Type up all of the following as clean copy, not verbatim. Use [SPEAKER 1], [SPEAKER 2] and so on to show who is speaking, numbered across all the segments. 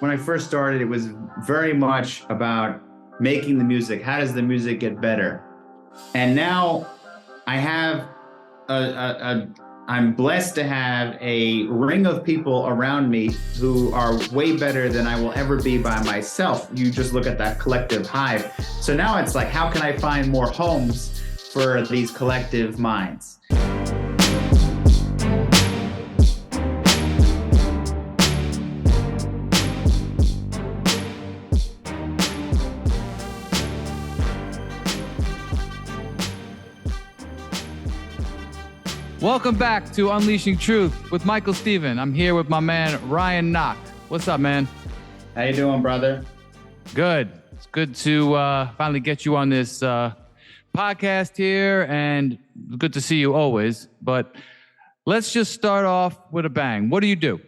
[SPEAKER 1] when I first started, it was very much about making the music. How does the music get better? And now I have I'm blessed to have a ring of people around me who are way better than I will ever be by myself. You just look at that collective hive. So now it's like, how can I find more homes for these collective minds?
[SPEAKER 2] Welcome back to Unleashing Truth with Michael Steven. I'm here with my man, Ryan Nach. What's up, man?
[SPEAKER 1] How you doing, brother?
[SPEAKER 2] Good. It's good to finally get you on this podcast here, and good to see you always. But let's just start off with a bang. What do you do?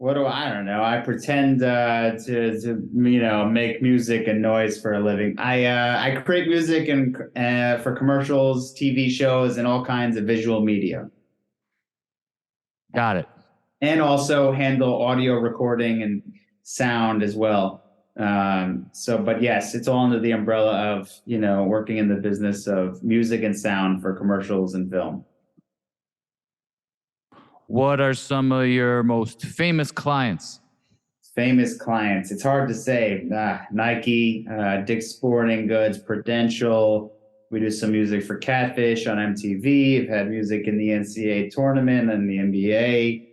[SPEAKER 1] I don't know. I pretend to make music and noise for a living. I create music and for commercials, TV shows, and all kinds of visual media.
[SPEAKER 2] Got it.
[SPEAKER 1] And also handle audio recording and sound as well. But yes, it's all under the umbrella of working in the business of music and sound for commercials and film.
[SPEAKER 2] What are some of your most famous clients?
[SPEAKER 1] Famous clients. It's hard to say. Nike, Dick's Sporting Goods, Prudential. We do some music for Catfish on MTV. I've had music in the NCAA tournament and the NBA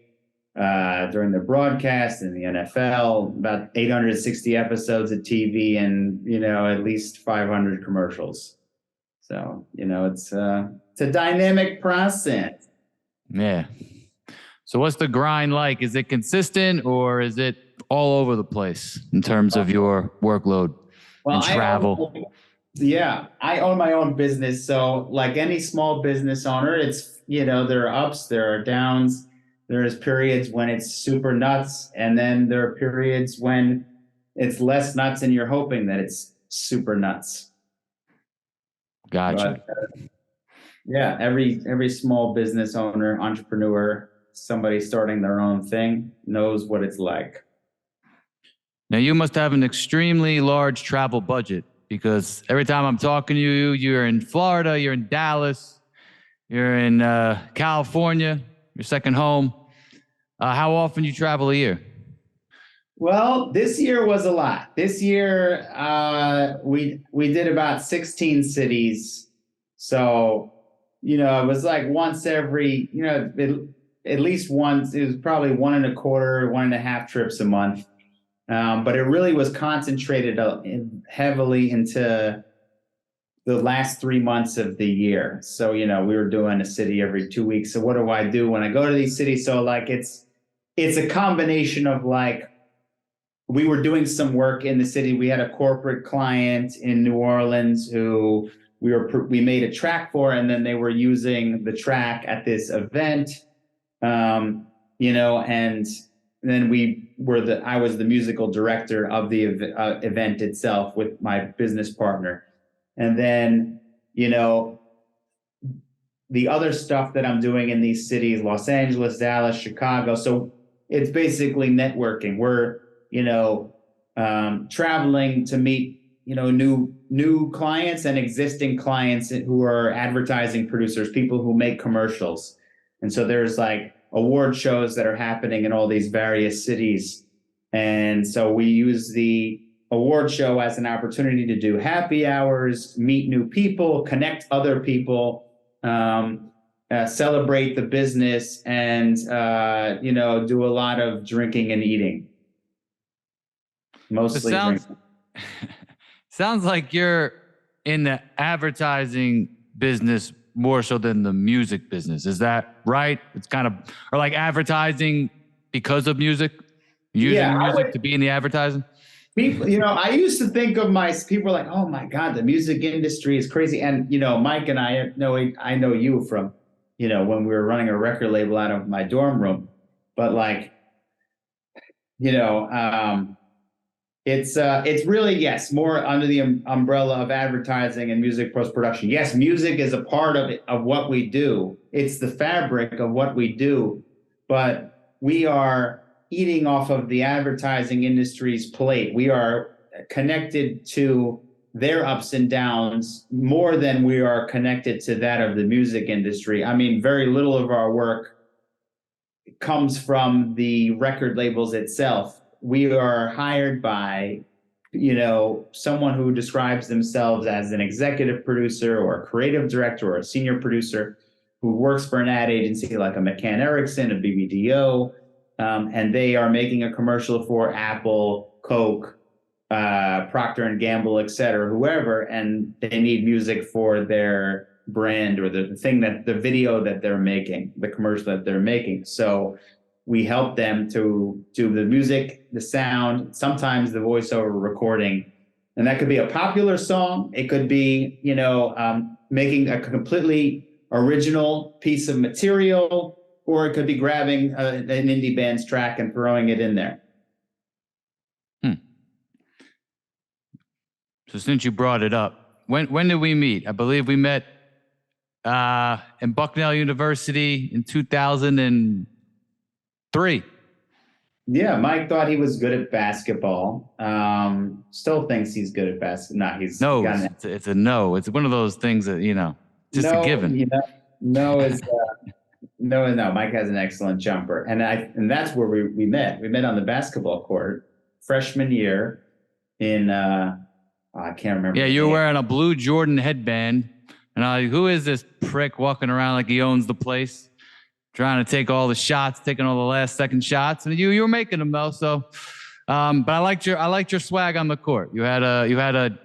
[SPEAKER 1] during the broadcast in the NFL. About 860 episodes of TV and at least 500 commercials. So it's a dynamic process.
[SPEAKER 2] Yeah. So what's the grind like? Is it consistent or is it all over the place in terms of your workload and travel?
[SPEAKER 1] I own my own business. So like any small business owner, it's, there are ups, there are downs. There's periods when it's super nuts. And then there are periods when it's less nuts and you're hoping that it's super nuts.
[SPEAKER 2] Gotcha.
[SPEAKER 1] But, every small business owner, entrepreneur, somebody starting their own thing knows what it's like.
[SPEAKER 2] Now, you must have an extremely large travel budget because every time I'm talking to you, you're in Florida, you're in Dallas, you're in California, your second home. How often do you travel a year?
[SPEAKER 1] Well, this year was a lot. This year, we did about 16 cities. So, it was like once every, at least once. It was probably 1.25, 1.5 trips a month. But it really was concentrated heavily into the last 3 months of the year. So, we were doing a city every 2 weeks. So what do I do when I go to these cities? So like, it's a combination of like, we were doing some work in the city. We had a corporate client in New Orleans who we made a track for, and then they were using the track at this event. And then I was the musical director of the event itself with my business partner. And then, the other stuff that I'm doing in these cities, Los Angeles, Dallas, Chicago. So it's basically networking. We're, traveling to meet, new clients and existing clients who are advertising producers, people who make commercials. And so there's like award shows that are happening in all these various cities. And so we use the award show as an opportunity to do happy hours, meet new people, connect other people, celebrate the business, and, do a lot of drinking and eating. Mostly drinking.
[SPEAKER 2] Sounds like you're in the advertising business more so than the music business. Is that right? It's kind of, or like advertising because of music, using music to be in the advertising?
[SPEAKER 1] People, I used to think of people like, oh my God, the music industry is crazy. And, Mike and I know you from, when we were running a record label out of my dorm room, but like, it's really, yes, more under the umbrella of advertising and music post-production. Yes, music is a part of it, of what we do. It's the fabric of what we do, but we are eating off of the advertising industry's plate. We are connected to their ups and downs more than we are connected to that of the music industry. I mean, very little of our work comes from the record labels itself. We are hired by, someone who describes themselves as an executive producer or a creative director or a senior producer who works for an ad agency like a McCann Erickson, a BBDO, and they are making a commercial for Apple, Coke, Procter and Gamble, et cetera, whoever, and they need music for their brand or the video that they're making, the commercial that they're making. So we help them to do the music, the sound, sometimes the voiceover recording. And that could be a popular song. It could be, making a completely original piece of material, or it could be grabbing an indie band's track and throwing it in there.
[SPEAKER 2] So since you brought it up, when did we meet? I believe we met in Bucknell University in 2003.
[SPEAKER 1] Yeah, Mike thought he was good at basketball. Still thinks he's good at basketball.
[SPEAKER 2] It's a no. It's one of those things that, just a given.
[SPEAKER 1] No is no. Mike has an excellent jumper, and that's where we met. We met on the basketball court freshman year in I can't remember.
[SPEAKER 2] Yeah, you were wearing a blue Jordan headband, and I was like, who is this prick walking around like he owns the place, trying to take all the shots, taking all the last second shots, and you were making them though. So, but I liked your swag on the court. You had a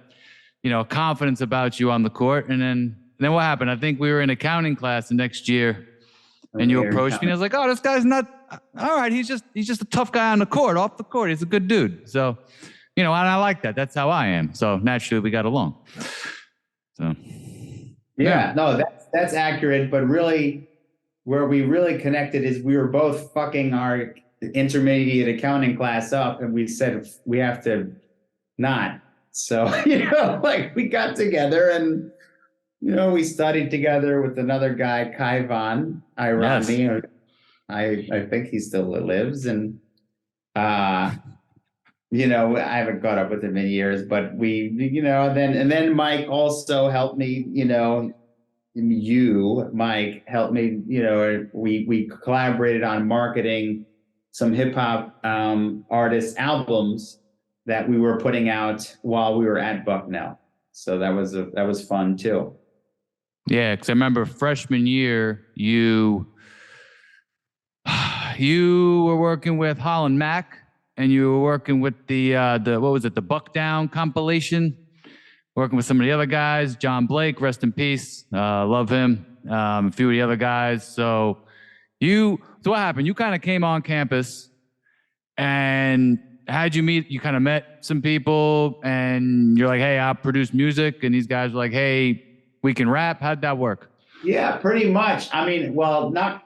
[SPEAKER 2] confidence about you on the court, and then what happened? I think we were in accounting class the next year, and you approached me, and I was like, oh, this guy's not all right. He's just a tough guy on the court. Off the court, he's a good dude. So, and I like that. That's how I am. So naturally, we got along. So,
[SPEAKER 1] yeah. No, that's accurate. But really, where we really connected is we were both fucking our intermediate accounting class up, and we said we have to not. So we got together and we studied together with another guy, Kai Van Irani. Yes. I think he still lives, and I haven't caught up with him in years, but we, and then Mike also helped me, Mike helped me, we collaborated on marketing some hip hop artists' albums that we were putting out while we were at Bucknell. So that was fun too.
[SPEAKER 2] Yeah, because I remember freshman year, you were working with Holland Mack, and you were working with the Buck Down compilation, working with some of the other guys, John Blake, rest in peace, love him, a few of the other guys. So what happened? You kind of came on campus, and how'd you meet? You kind of met some people, and you're like, hey, I'll produce music, and these guys were like, hey, we can rap. How'd that work?
[SPEAKER 1] Yeah, pretty much. I mean, well, not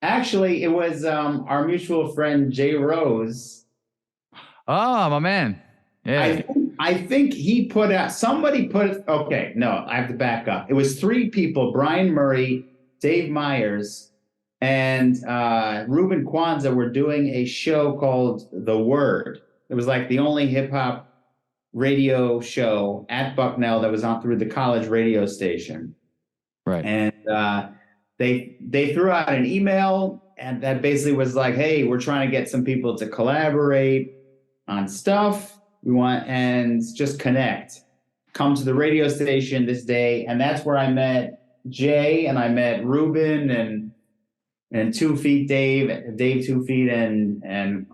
[SPEAKER 1] actually. It was our mutual friend Jay Rose.
[SPEAKER 2] Oh, my man. Yeah.
[SPEAKER 1] I think he put out. Okay, no, I have to back up. It was three people: Brian Murray, Dave Myers, and Ruben Kwanzaa were doing a show called The Word. It was like the only hip hop radio show at Bucknell that was on through the college radio station.
[SPEAKER 2] Right.
[SPEAKER 1] And they threw out an email, and that basically was like, hey, we're trying to get some people to collaborate on stuff. We want, and just connect. Come to the radio station this day. And that's where I met Jay, and I met Ruben and 2 Feet Dave 2 Feet and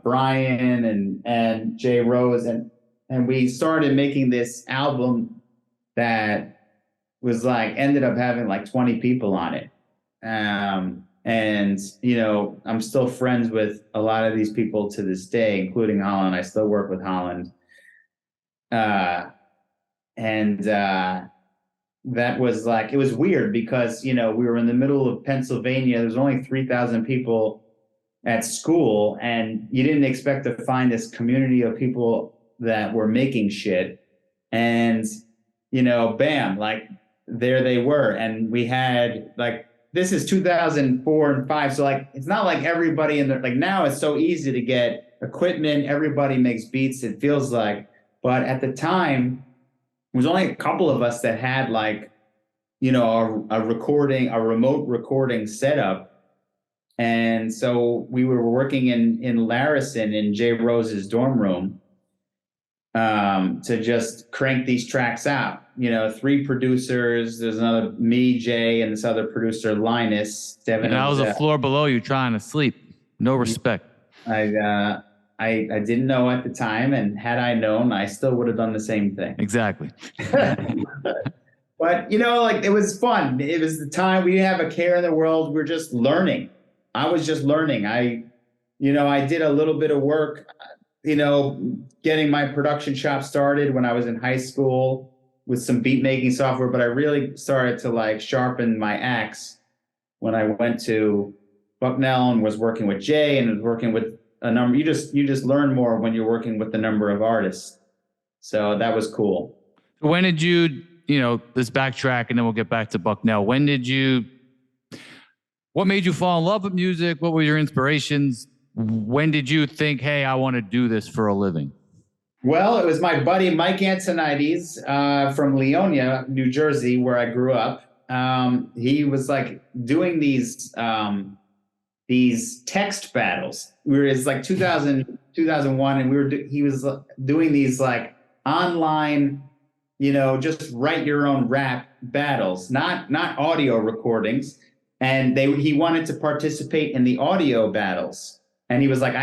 [SPEAKER 1] Brian and Jay Rose, and we started making this album that was ended up having 20 people on it. And, I'm still friends with a lot of these people to this day, including Holland. I still work with Holland. That was it was weird because, we were in the middle of Pennsylvania. There's only 3,000 people at school, and you didn't expect to find this community of people that were making shit. And, bam, there they were. And we had this is 2004 and 5. So like, it's not like everybody in there, like now it's so easy to get equipment. Everybody makes beats. It feels like, but at the time there was only a couple of us that had like, you know, a remote recording setup. And so we were working in Larison in Jay Rose's dorm room to just crank these tracks out. You know, 3 producers. There's another me, Jay, and this other producer, Linus. Devin.
[SPEAKER 2] And I was a floor below you trying to sleep. No respect.
[SPEAKER 1] I didn't know at the time, and had I known, I still would have done the same thing.
[SPEAKER 2] Exactly.
[SPEAKER 1] But you know, like it was fun. It was the time we didn't have a care in the world. We're just learning. I was just learning. I did a little bit of work, you know, getting my production shop started when I was in high school with some beat making software, but I really started to like sharpen my axe when I went to Bucknell and was working with Jay and was working with a number. You just learn more when you're working with a number of artists. So that was cool.
[SPEAKER 2] When did you know, let's backtrack and then we'll get back to Bucknell. What made you fall in love with music? What were your inspirations? When did you think, hey, I want to do this for a living?
[SPEAKER 1] Well, it was my buddy Mike Antonides from Leonia, New Jersey, where I grew up. He was like doing these text battles. It's like 2001, and he was doing these like online, you know, just write your own rap battles, not audio recordings. And he wanted to participate in the audio battles. And he was like,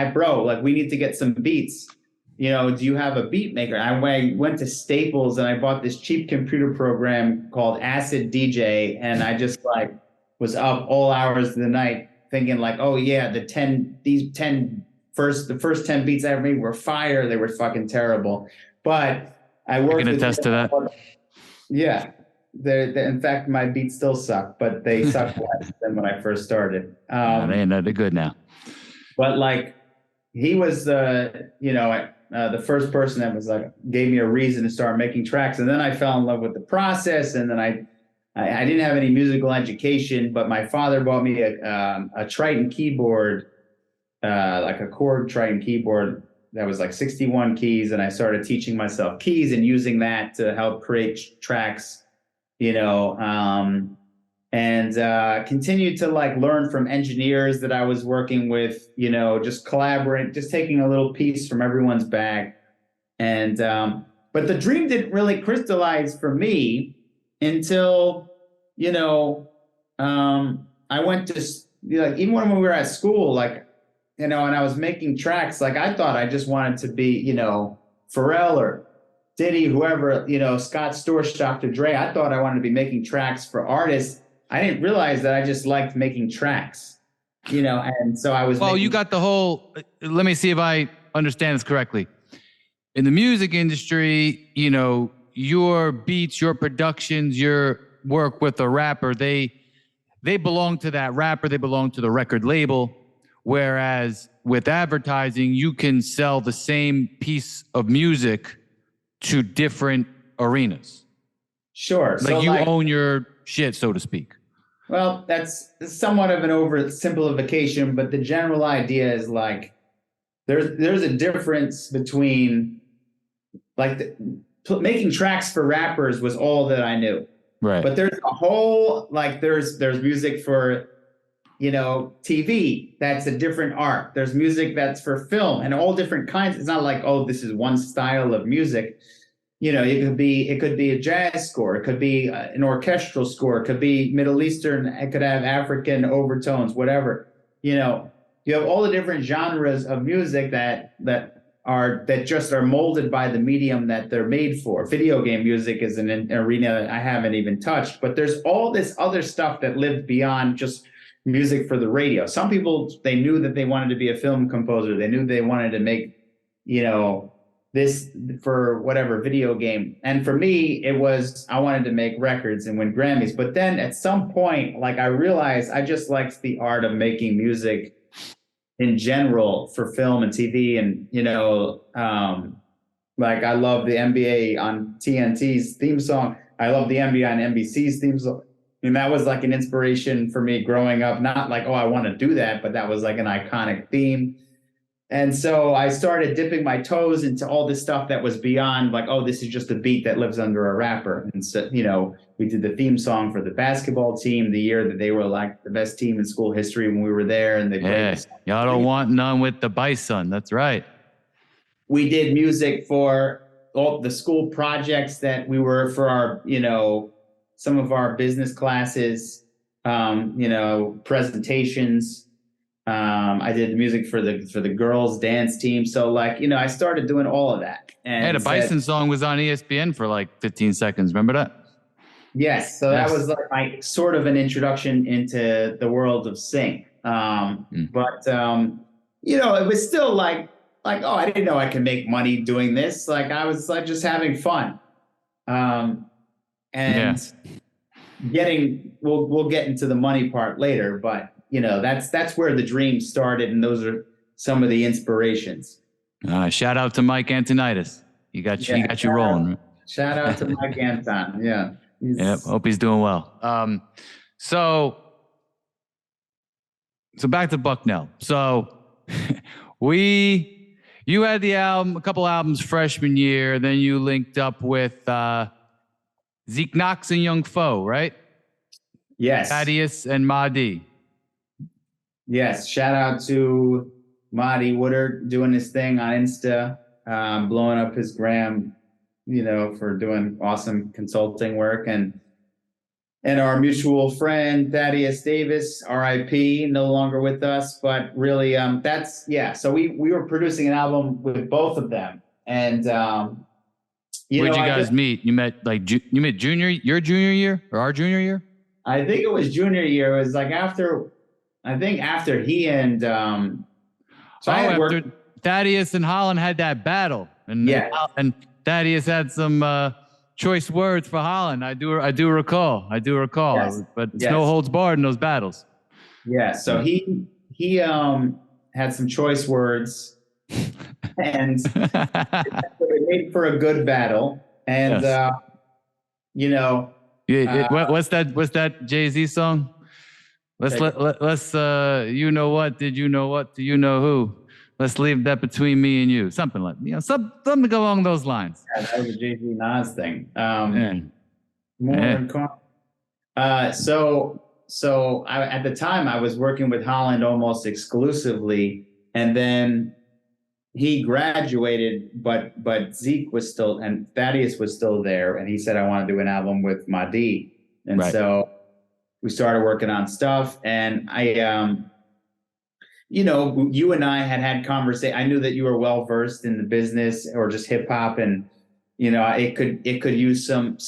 [SPEAKER 1] we need to get some beats. You know, do you have a beat maker? I went to Staples and I bought this cheap computer program called Acid DJ. And I just like was up all hours of the night thinking like, oh yeah, the first 10 beats I ever made were fire. They were fucking terrible. But I worked. I can
[SPEAKER 2] attest to that.
[SPEAKER 1] Yeah. In fact, my beats still suck, but they suck less than when I first started.
[SPEAKER 2] They're good now.
[SPEAKER 1] But like, he was the first person that was like gave me a reason to start making tracks, and then I fell in love with the process. And then I didn't have any musical education, but my father bought me a Triton keyboard, like a Korg Triton keyboard that was like 61 keys, and I started teaching myself keys and using that to help create tracks, you know, and continued to like learn from engineers that I was working with, you know, just collaborate, just taking a little piece from everyone's bag. And but the dream didn't really crystallize for me until, you know, I went to, like, even when we were at school, like, you know, and I was making tracks, like I thought I just wanted to be, you know, Pharrell or Diddy, whoever, you know, Scott Storch, Dr. Dre. I thought I wanted to be making tracks for artists. I didn't realize that I just liked making tracks, you know, and so I was.
[SPEAKER 2] Well, you got the whole, let me see if I understand this correctly. In the music industry, you know, your beats, your productions, your work with a rapper, they belong to that rapper, they belong to the record label. Whereas with advertising, you can sell the same piece of music to different arenas.
[SPEAKER 1] Sure.
[SPEAKER 2] Like so you own your shit, so to speak.
[SPEAKER 1] Well, that's somewhat of an oversimplification, but the general idea is like there's a difference between like making tracks for rappers was all that I knew.
[SPEAKER 2] Right.
[SPEAKER 1] But there's a whole, like there's music for, you know, TV. That's a different art. There's music that's for film and all different kinds. It's not like, oh, this is one style of music. You know, it could be a jazz score. It could be an orchestral score. It could be Middle Eastern. It could have African overtones, whatever. You know, you have all the different genres of music that just are molded by the medium that they're made for. Video game music is an arena that I haven't even touched, but there's all this other stuff that lived beyond just music for the radio. Some people, they knew that they wanted to be a film composer. They knew they wanted to make, you know, this for whatever video game. And for me, it was, I wanted to make records and win Grammys. But then at some point, like I realized I just liked the art of making music in general for film and TV. And, you know, like I love the NBA on TNT's theme song. I love the NBA on NBC's theme song. And that was like an inspiration for me growing up. Not like, oh, I want to do that, but that was like an iconic theme. And so I started dipping my toes into all this stuff that was beyond like, oh, this is just a beat that lives under a rapper. And so, we did the theme song for the basketball team the year that they were like the best team in school history when we were there. And they played.
[SPEAKER 2] Y'all don't want none with the bison. That's right.
[SPEAKER 1] We did music for all the school projects that we were for our, some of our business classes, presentations. I did music for the girls dance team. So I started doing all of that. And
[SPEAKER 2] the Bison song was on ESPN for like 15 seconds. Remember that?
[SPEAKER 1] Yes. So that was like my sort of an introduction into the world of sync. But it was still like, oh, I didn't know I could make money doing this. Like I was like just having fun. We'll get into the money part later, but that's where the dream started, and those are some of the inspirations.
[SPEAKER 2] Shout out to Mike Antonitis. He got you rolling. Right?
[SPEAKER 1] Shout out to Mike Anton. Yeah.
[SPEAKER 2] Hope he's doing well. So back to Bucknell. So you had the album, a couple albums freshman year, then you linked up with Zeke Knox and Young Foe, right?
[SPEAKER 1] Yes.
[SPEAKER 2] Thaddeus and Mahdi.
[SPEAKER 1] Yes. Shout out to Mahdi Woodard doing his thing on Insta, blowing up his gram, for doing awesome consulting work. And our mutual friend, Thaddeus Davis, RIP, no longer with us, but really, so we were producing an album with both of them. And,
[SPEAKER 2] where'd you guys meet? You met your junior year or our junior year?
[SPEAKER 1] I think it was junior year. It was like after he and,
[SPEAKER 2] after Thaddeus and Holland had that battle. And Thaddeus had some, choice words for Holland. I do recall. Yes. But it's no holds barred in those battles.
[SPEAKER 1] Yeah. So he had some choice words, and it made for a good battle. And
[SPEAKER 2] what's that Jay-Z song? Let's you know what? Did you know what? Do you know who? Let's leave that between me and you. Something like something to go along those lines.
[SPEAKER 1] Yeah, that was a Jay-Z Nas thing. So at the time I was working with Holland almost exclusively, and then he graduated, but Zeke was still, and Thaddeus was still there, and he said, I want to do an album with Mahdi. And so we started working on stuff, and you and I had conversation. I knew that you were well versed in the business or just hip hop, and it could use some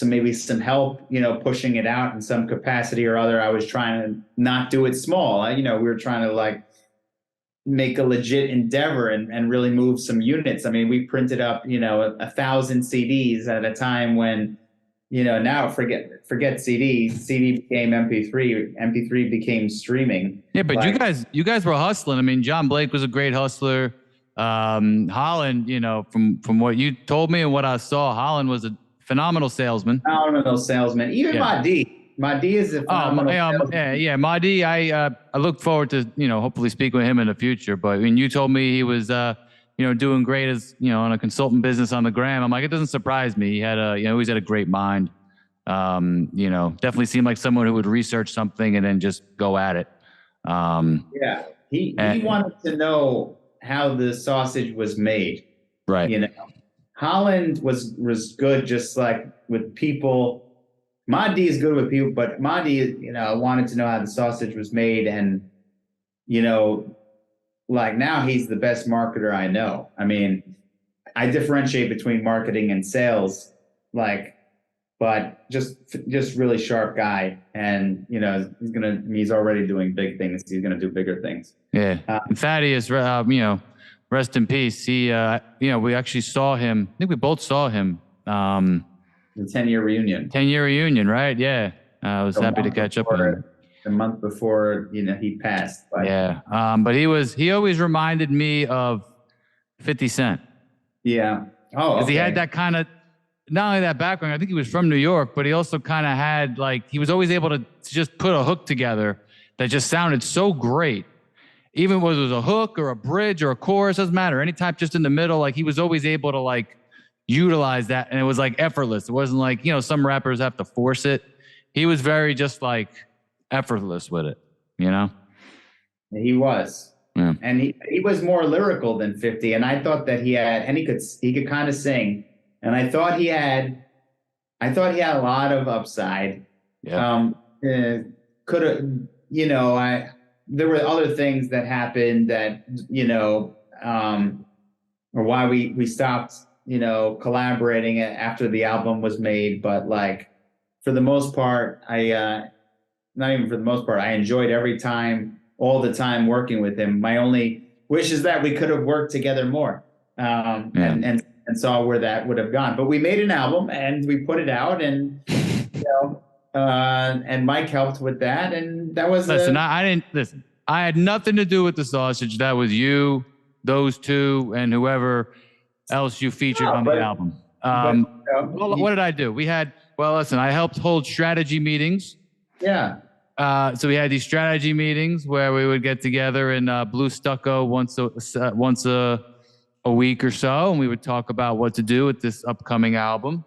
[SPEAKER 1] help, pushing it out in some capacity or other. I was trying to not do it small. We were trying to make a legit endeavor and really move some units. I mean, we printed up 1,000 CDs at a time when now forget CD. CD became MP3. MP3 became streaming.
[SPEAKER 2] Yeah, but you guys were hustling. I mean, John Blake was a great hustler. Holland, from what you told me and what I saw, Holland was a phenomenal salesman.
[SPEAKER 1] Even Mahdi is a phenomenal salesman.
[SPEAKER 2] Yeah. Mahdi, I look forward to hopefully speaking with him in the future. But I mean, you told me he was doing great as on a consultant business on the gram. I'm like, it doesn't surprise me. He had always had a great mind. Definitely seemed like someone who would research something and then just go at it.
[SPEAKER 1] He wanted to know how the sausage was made.
[SPEAKER 2] Right.
[SPEAKER 1] Holland was good just like with people. Mahdi is good with people, but Mahdi, wanted to know how the sausage was made, and now he's the best marketer I know. I mean, I differentiate between marketing and sales, but just really sharp guy. And, he's already doing big things. He's going to do bigger things.
[SPEAKER 2] Yeah. Thaddeus, rest in peace. He, we actually saw him. I think we both saw him.
[SPEAKER 1] The 10-year reunion.
[SPEAKER 2] 10-year reunion, right? Yeah. I was happy to catch up with him.
[SPEAKER 1] The month before, he passed.
[SPEAKER 2] But he always reminded me of 50 Cent.
[SPEAKER 1] Yeah. Oh,
[SPEAKER 2] because he had that kind of not only that background, I think he was from New York, but he also kind of had like, he was always able to just put a hook together that just sounded so great. Even whether it was a hook or a bridge or a chorus, doesn't matter. Any type just in the middle, like he was always able to like utilize that. And it was like effortless. It wasn't like, some rappers have to force it. He was very just like effortless with it,
[SPEAKER 1] He was.
[SPEAKER 2] Yeah.
[SPEAKER 1] And he was more lyrical than 50. And I thought that he could kind of sing. And I thought he had a lot of upside.
[SPEAKER 2] Yeah.
[SPEAKER 1] Could have, there were other things that happened that, or why we stopped, collaborating after the album was made. But like, for the most part, not even for the most part, I enjoyed all the time working with him. My only wish is that we could have worked together more, and saw where that would have gone. But we made an album and we put it out, and and Mike helped with that, and that was.
[SPEAKER 2] Listen, I didn't listen. I had nothing to do with the sausage. That was you, those two, and whoever else you featured on the album. What did I do? Listen, I helped hold strategy meetings.
[SPEAKER 1] Yeah.
[SPEAKER 2] So we had these strategy meetings where we would get together in Blue Stucco once a week or so, and we would talk about what to do with this upcoming album.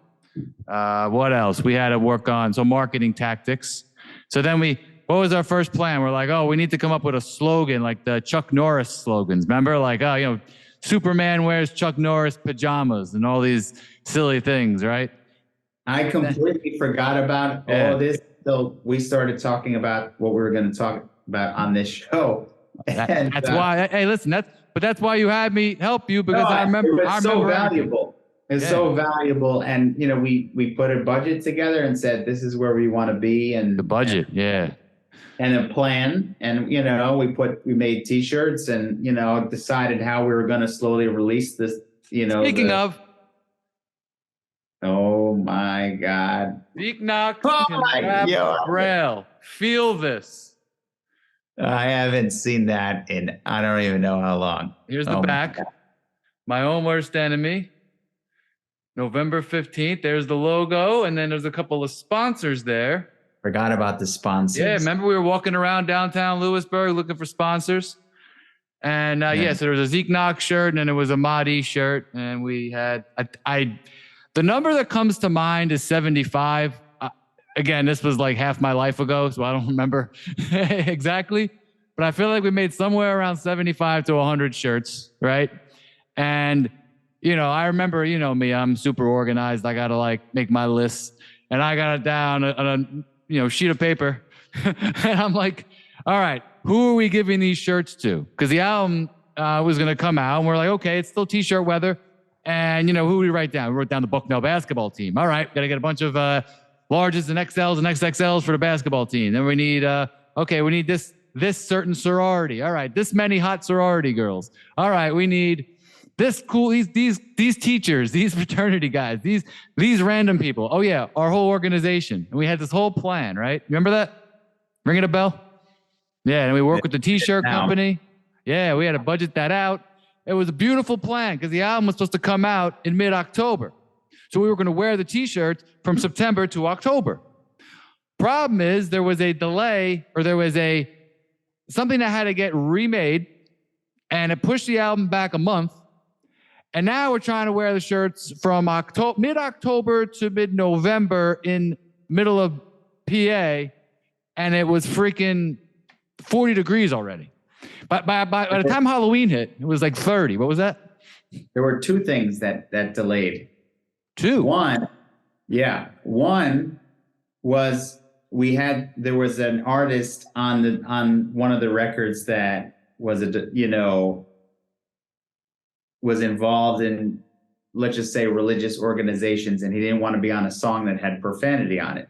[SPEAKER 2] What else? We had to work on marketing tactics. So then what was our first plan? We're like, we need to come up with a slogan like the Chuck Norris slogans. Remember, like, Superman wears Chuck Norris pajamas and all these silly things, right?
[SPEAKER 1] I completely forgot about all of this until we started talking about what we were going to talk about on this show.
[SPEAKER 2] That's why. Hey, listen, that's why you had me help you, because I remember.
[SPEAKER 1] It's so valuable. It's so valuable, and we put a budget together and said this is where we want to be, and
[SPEAKER 2] the budget,
[SPEAKER 1] and a plan, and we made T-shirts, and decided how we were going to slowly release this.
[SPEAKER 2] Speaking of.
[SPEAKER 1] Oh my God.
[SPEAKER 2] Nach Grail. Feel this.
[SPEAKER 1] I haven't seen that in I don't even know how long.
[SPEAKER 2] Here's the back. My own worst enemy. November 15th. There's the logo. And then there's a couple of sponsors there.
[SPEAKER 1] Forgot about the sponsors.
[SPEAKER 2] Yeah, remember we were walking around downtown Lewisburg looking for sponsors? And so there was a Zeke Nach shirt, and then there was a Mahdi shirt. And we had the number that comes to mind is 75. Again, this was like half my life ago, so I don't remember exactly. But I feel like we made somewhere around 75 to 100 shirts, right? And, I remember, me, I'm super organized. I got to make my list. And I got it down on a sheet of paper. And I'm like, all right, who are we giving these shirts to? Because the album was going to come out, and we're like, okay, it's still T-shirt weather. And, who do we write down? We wrote down the Bucknell basketball team. All right, got to get a bunch of larges and XLs and XXLs for the basketball team. Then we need, we need this certain sorority. All right, this many hot sorority girls. All right, we need this cool, these teachers, these fraternity guys, these random people. Oh, yeah, our whole organization. And we had this whole plan, right? Remember that? Ringing a bell? Yeah, and we worked with the T-shirt company. Yeah, we had to budget that out. It was a beautiful plan because the album was supposed to come out in mid-October. So we were going to wear the T-shirts from September to October. Problem is there was a delay, or there was something that had to get remade, and it pushed the album back a month. And now we're trying to wear the shirts from mid-October to mid-November in middle of PA, and it was freaking 40 degrees already. By the time Halloween hit, it was like 30. What was that?
[SPEAKER 1] There were two things that delayed.
[SPEAKER 2] Two?
[SPEAKER 1] One was there was an artist on one of the records that was was involved in, let's just say, religious organizations, and he didn't want to be on a song that had profanity on it.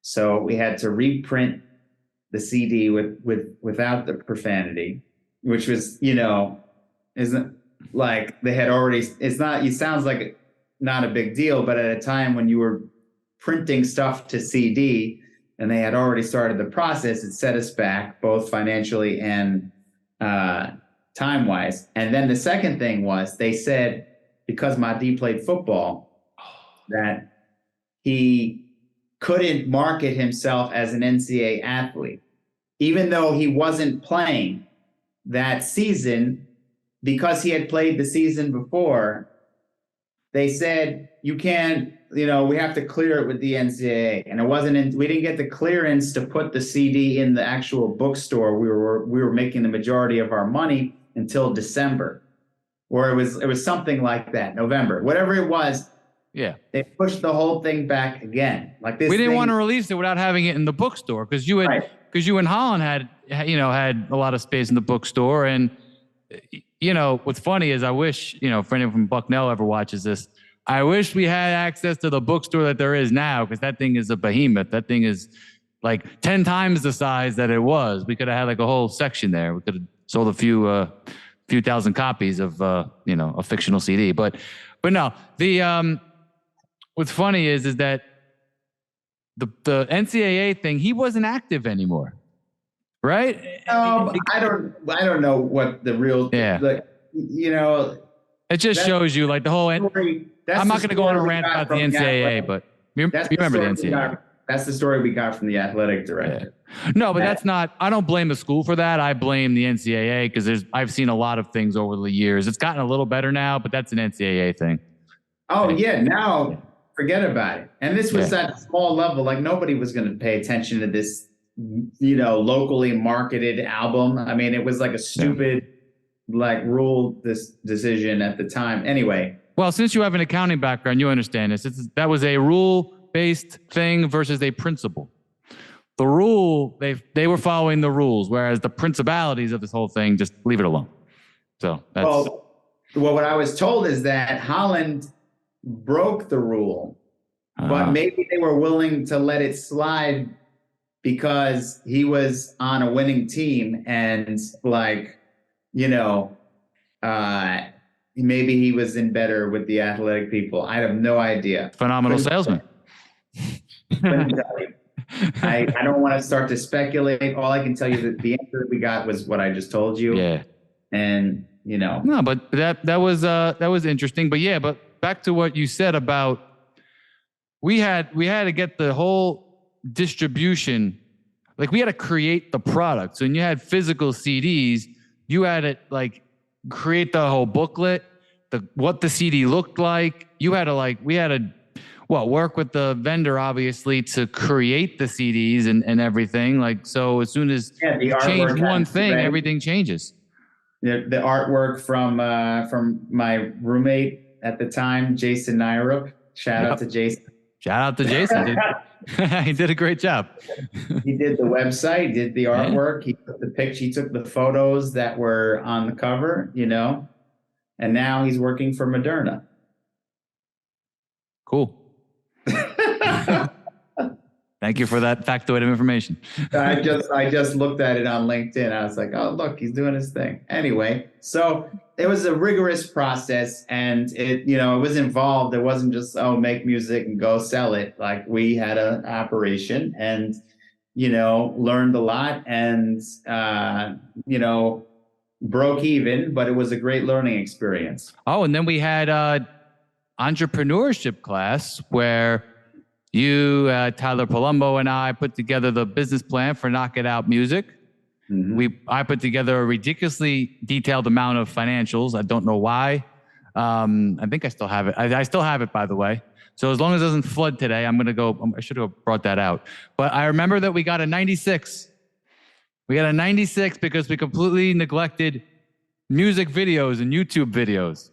[SPEAKER 1] So we had to reprint the CD without the profanity, which was, isn't like they had already, it sounds like not a big deal, but at a time when you were printing stuff to CD and they had already started the process, it set us back both financially and time-wise. And then the second thing was they said, because Mahdi played football, that he couldn't market himself as an NCAA athlete, even though he wasn't playing that season, because he had played the season before. They said, you can't, we have to clear it with the NCAA. And we didn't get the clearance to put the CD in the actual bookstore. We were making the majority of our money until December, or it was something like that, November, whatever it was.
[SPEAKER 2] Yeah.
[SPEAKER 1] They pushed the whole thing back again. Like this.
[SPEAKER 2] We didn't want to release it without having it in the bookstore, because you and Holland had a lot of space in the bookstore. And, what's funny is I wish, for anyone from Bucknell ever watches this, I wish we had access to the bookstore that there is now, because that thing is a behemoth. That thing is like 10 times the size that it was. We could have had like a whole section there. We could have sold a few thousand copies of, a fictional CD. But no, what's funny is that the NCAA thing, he wasn't active anymore, right?
[SPEAKER 1] I don't know what the real,
[SPEAKER 2] it just shows you like the whole. I'm not going to go on a rant about the NCAA, but you remember the NCAA.
[SPEAKER 1] That's the story we got from the athletic director.
[SPEAKER 2] Yeah. No, but that's not. I don't blame the school for that. I blame the NCAA, because I've seen a lot of things over the years. It's gotten a little beher now, but that's an NCAA thing.
[SPEAKER 1] Oh yeah, now forget about it. And this was at a small level. Like nobody was going to pay attention to this, locally marketed album. I mean, it was like a stupid, rule this decision at the time. Anyway.
[SPEAKER 2] Well, since you have an accounting background, you understand this. That was a rule-based thing versus a principle. The rule, they were following the rules, whereas the principalities of this whole thing, just leave it alone. So that's.
[SPEAKER 1] Well, what I was told is that Holland broke the rule, but maybe they were willing to let it slide because he was on a winning team, and maybe he was in better with the athletic people. I have no idea.
[SPEAKER 2] Phenomenal salesman.
[SPEAKER 1] I don't want to start to speculate. All I can tell you that the answer that we got was what I just told you.
[SPEAKER 2] Yeah.
[SPEAKER 1] And
[SPEAKER 2] No, but that was interesting. But back to what you said about we had to get the whole distribution. Like we had to create the product. So when you had physical CDs, you had to create the whole booklet, what the CD looked like. We had to work with the vendor, obviously, to create the CDs and everything. So as soon as you change one thing, everything changes.
[SPEAKER 1] The artwork from my roommate at the time, Jason Nyrup. Shout out to Jason.
[SPEAKER 2] Shout out to Jason. He did a great job.
[SPEAKER 1] He did the website, did the artwork. He took the picture. He took the photos that were on the cover, and now he's working for Moderna.
[SPEAKER 2] Cool. Thank you for that factoid of information.
[SPEAKER 1] I just looked at it on LinkedIn. I was like, oh, look, he's doing his thing. Anyway, so it was a rigorous process, and it was involved. It wasn't just, make music and go sell it. Like we had an operation and, learned a lot and, broke even, but it was a great learning experience.
[SPEAKER 2] Oh, and then we had entrepreneurship class where you, Tyler Palumbo, and I put together the business plan for Knock It Out Music. Mm-hmm. I put together a ridiculously detailed amount of financials. I don't know why. I think I still have it. I still have it, by the way. So as long as it doesn't flood today, I'm going to go. I should have brought that out. But I remember that we got a 96. We got a 96 because we completely neglected music videos and YouTube videos.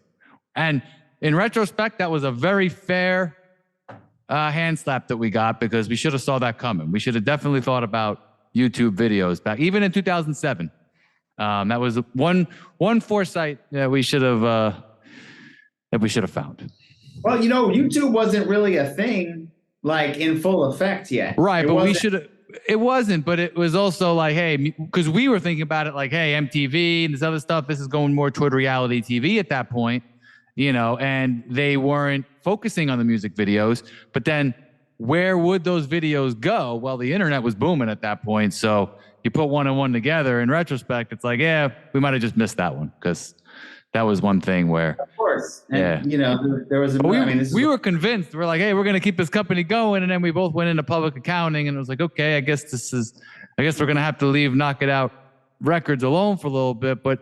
[SPEAKER 2] And in retrospect, that was a very fair hand slap that we got, because we should have saw that coming. We should have definitely thought about YouTube videos back, even in 2007. That was one foresight that we should have found.
[SPEAKER 1] Well, YouTube wasn't really a thing in full effect yet.
[SPEAKER 2] Right, but we should have. It wasn't, but it was also hey, because we were thinking about it hey, MTV and this other stuff. This is going more toward reality TV at that point. And they weren't focusing on the music videos. But then where would those videos go? Well, the internet was booming at that point. So you put one and one together. In retrospect, it's we might have just missed that one, because that was one thing where.
[SPEAKER 1] Of course. course. And,
[SPEAKER 2] Yeah.
[SPEAKER 1] you know, there was a,
[SPEAKER 2] But
[SPEAKER 1] I mean, this is
[SPEAKER 2] we were convinced. We're like, hey, we're going to keep this company going. And then we both went into public accounting and it was like, okay, I guess we're going to have to leave Knock It Out Records alone for a little bit. But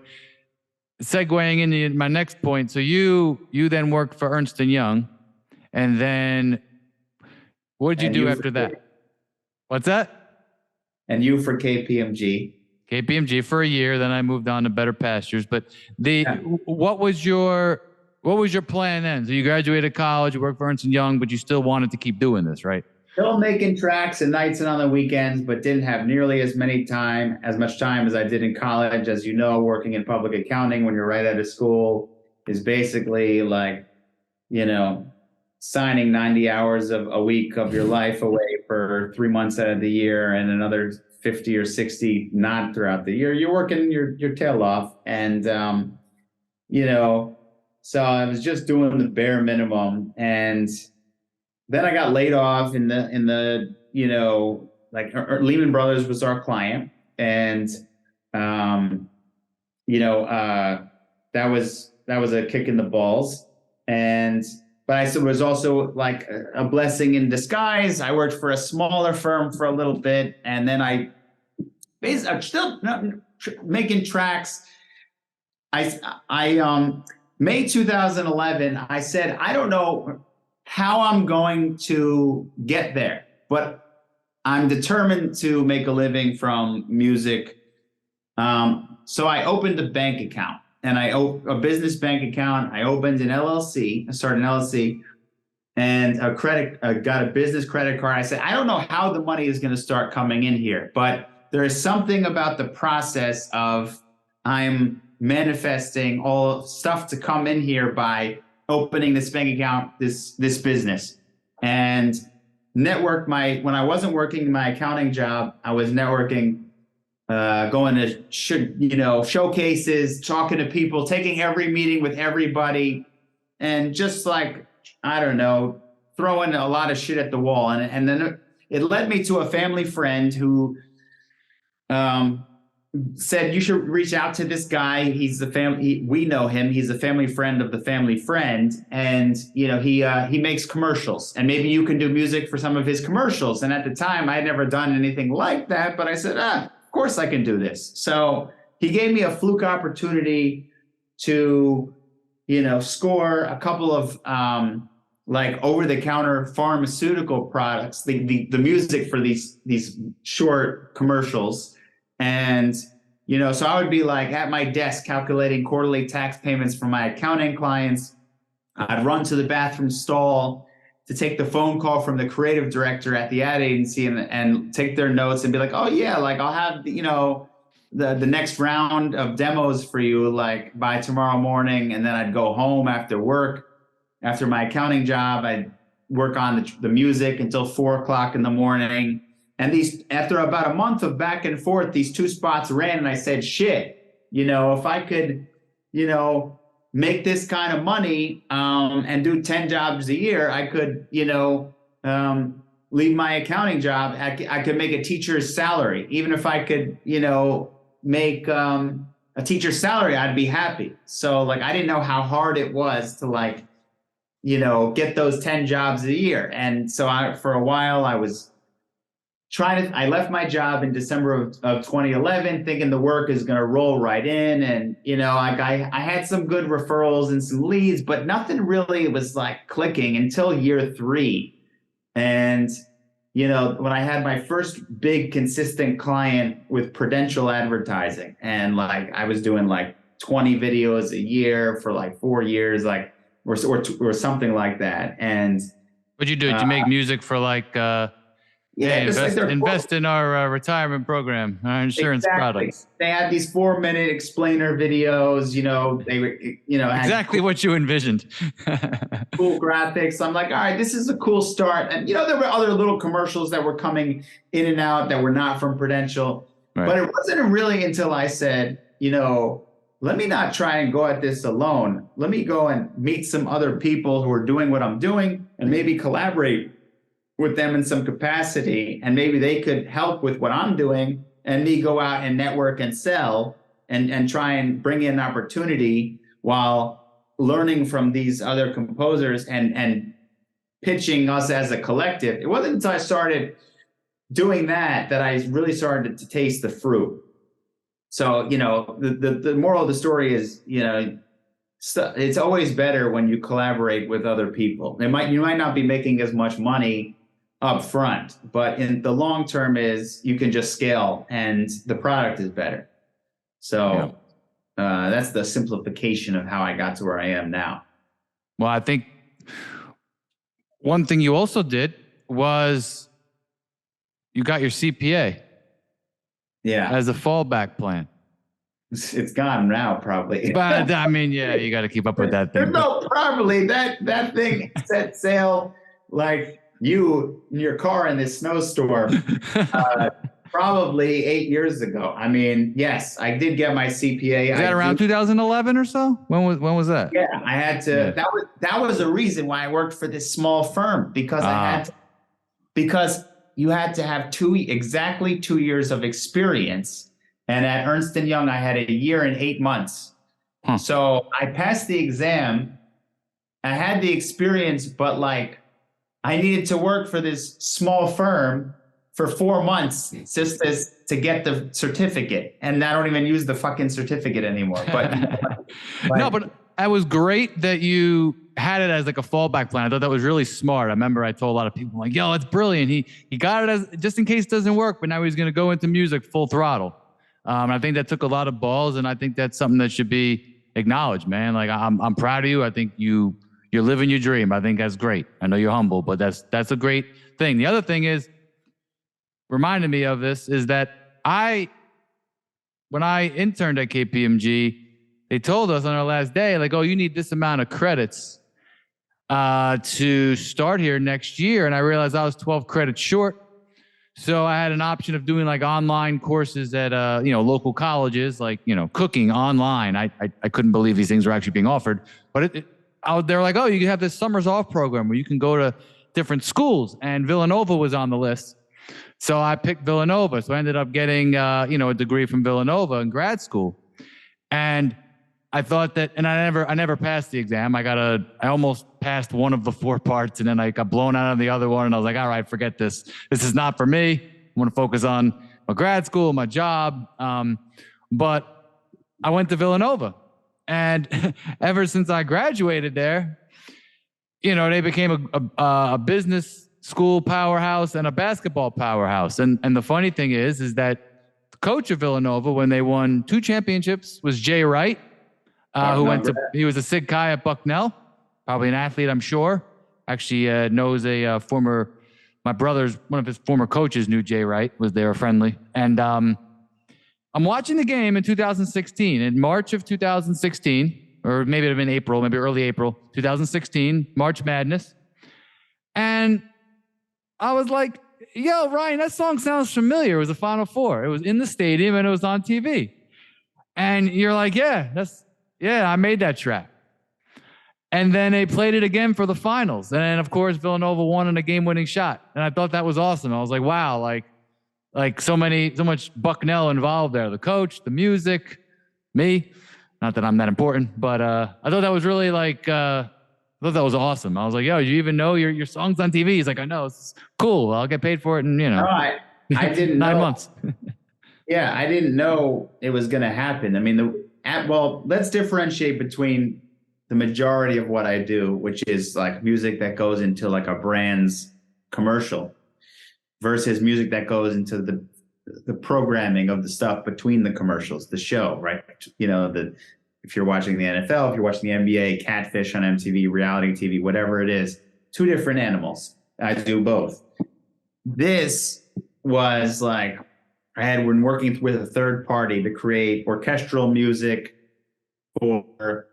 [SPEAKER 2] segueing into my next point. So you then worked for Ernst & Young. And then what did you do after that? What's that?
[SPEAKER 1] And you for KPMG.
[SPEAKER 2] KPMG for a year. Then I moved on to Better Pastures. But what was your plan then? So you graduated college, you worked for Ernst & Young, but you still wanted to keep doing this, right?
[SPEAKER 1] Still making tracks at nights and on the weekends, but didn't have nearly as much time as I did in college. As you know, working in public accounting when you're right out of school is basically like, you know, signing 90 hours of a week of your life away for 3 months out of the year and another 50 or 60 not throughout the year. You're working your tail off. And, you know, so I was just doing the bare minimum. And then I got laid off in the you know, like Lehman Brothers was our client. And, you know, that was a kick in the balls. But I said it was also like a blessing in disguise. I worked for a smaller firm for a little bit, and then I'm still making tracks. May 2011, I said, I don't know how I'm going to get there, but I'm determined to make a living from music. So I opened a bank account. And a business bank account. I opened an LLC. I started an LLC, and got a business credit card. I said, I don't know how the money is going to start coming in here, but there is something about the process of I'm manifesting all stuff to come in here by opening this bank account, this business, and network when I wasn't working my accounting job, I was networking. Going to showcases, talking to people, taking every meeting with everybody, and just like, I don't know, throwing a lot of shit at the wall. And then it led me to a family friend who said, you should reach out to this guy. We know him. He's a family friend of the family friend. And, you know, he makes commercials, and maybe you can do music for some of his commercials. And at the time I had never done anything like that, but I said, of course I can do this. So he gave me a fluke opportunity to, you know, score a couple of like over-the-counter pharmaceutical products, the music for these short commercials. And, you know, so I would be like at my desk calculating quarterly tax payments for my accounting clients. I'd run to the bathroom stall to take the phone call from the creative director at the ad agency and take their notes and be like, oh yeah, like I'll have, you know, the next round of demos for you, like by tomorrow morning. And then I'd go home after work, after my accounting job, I'd work on the music until 4:00 in the morning. And after about a month of back and forth, these two spots ran, and I said, shit, you know, if I could, you know, make this kind of money and do 10 jobs a year, I could, you know, leave my accounting job. I could make a teacher's salary. Even if I could, you know, make a teacher's salary, I'd be happy. So like, I didn't know how hard it was to like, you know, get those 10 jobs a year. And so for a while I was I left my job in December of 2011, thinking the work is going to roll right in. And, you know, like I had some good referrals and some leads, but nothing really was like clicking until year 3. And, you know, when I had my first big consistent client with Prudential advertising, and like I was doing like 20 videos a year for like 4 years, like, or something like that. And
[SPEAKER 2] what'd you do? Did you make music for like, invest in our retirement program, our insurance products.
[SPEAKER 1] They had these 4-minute explainer videos, you know, they were, you know,
[SPEAKER 2] exactly what you envisioned.
[SPEAKER 1] Cool graphics. I'm like, all right, this is a cool start. And, you know, there were other little commercials that were coming in and out that were not from Prudential. Right. But it wasn't really until I said, you know, let me not try and go at this alone. Let me go and meet some other people who are doing what I'm doing and maybe collaborate with them in some capacity, and maybe they could help with what I'm doing, and me go out and network and sell and try and bring in opportunity while learning from these other composers and pitching us as a collective. It wasn't until I started doing that I really started to taste the fruit. So, the moral of the story is, it's always better when you collaborate with other people. You might not be making as much money up front, but in the long term you can just scale and the product is better. So that's the simplification of how I got to where I am now.
[SPEAKER 2] Well, I think one thing you also did was you got your CPA.
[SPEAKER 1] Yeah.
[SPEAKER 2] As a fallback plan.
[SPEAKER 1] It's gone now, probably.
[SPEAKER 2] But I mean, yeah, you got to keep up with that thing.
[SPEAKER 1] No, probably that thing set sail like you in your car in this snowstorm. Probably 8 years ago. I mean, yes, I did get my CPA.
[SPEAKER 2] Is that around 2011 or so? When was that?
[SPEAKER 1] Yeah, I had to. Yeah. That was a reason why I worked for this small firm, because because you had to have exactly 2 years of experience. And at Ernst & Young, I had 1 year and 8 months. Huh. So I passed the exam. I had the experience, but I needed to work for this small firm for 4 months just to get the certificate. And I don't even use the fucking certificate anymore. But
[SPEAKER 2] no, but it was great that you had it as a fallback plan. I thought that was really smart. I remember I told a lot of people yo, it's brilliant. He got it as just in case it doesn't work, but now he's going to go into music full throttle. I think that took a lot of balls, and I think that's something that should be acknowledged, man. I'm proud of you. I think you're living your dream. I think that's great. I know you're humble, but that's a great thing. The other thing is, reminded me of this, is that when I interned at KPMG, they told us on our last day, you need this amount of credits to start here next year. And I realized I was 12 credits short. So I had an option of doing online courses at local colleges, cooking online. I couldn't believe these things were actually being offered. But they're like, oh, you can have this summers off program where you can go to different schools. And Villanova was on the list. So I picked Villanova. So I ended up getting a degree from Villanova in grad school. And I thought that, and I never passed the exam. I almost passed one of the 4 parts, and then I got blown out on the other one. And I was like, all right, forget this. This is not for me. I want to focus on my grad school, my job. But I went to Villanova, and ever since I graduated there, they became a business school powerhouse and a basketball powerhouse. And the funny thing is that the coach of Villanova, when they won 2 championships, was Jay Wright. He was a Sig Chi at Bucknell, probably an athlete, I'm sure. Actually knows my brother's, one of his former coaches knew Jay Wright, was there friendly. And I'm watching the game in 2016, in March of 2016, or maybe it had been April, maybe early April, 2016, March Madness. And I was like, yo, Ryan, that song sounds familiar. It was the Final Four. It was in the stadium and it was on TV. And you're like, I made that track. And then they played it again for the finals. And then, of course, Villanova won in a game-winning shot. And I thought that was awesome. I was like, wow, so much Bucknell involved there. The coach, the music, me. Not that I'm that important, but I thought that was really I thought that was awesome. I was like, yo, do you even know your song's on TV? He's like, I know. It's cool. I'll get paid for it in,
[SPEAKER 1] No, I didn't
[SPEAKER 2] 9
[SPEAKER 1] know.
[SPEAKER 2] months.
[SPEAKER 1] Yeah, I didn't know it was going to happen. I mean, let's differentiate between the majority of what I do, which is music that goes into a brand's commercial, versus music that goes into the programming of the stuff between the commercials, the show, right? If you're watching the NFL, if you're watching the NBA, Catfish on MTV, reality TV, whatever it is, 2 different animals. I do both. This was I had been working with a third party to create orchestral music for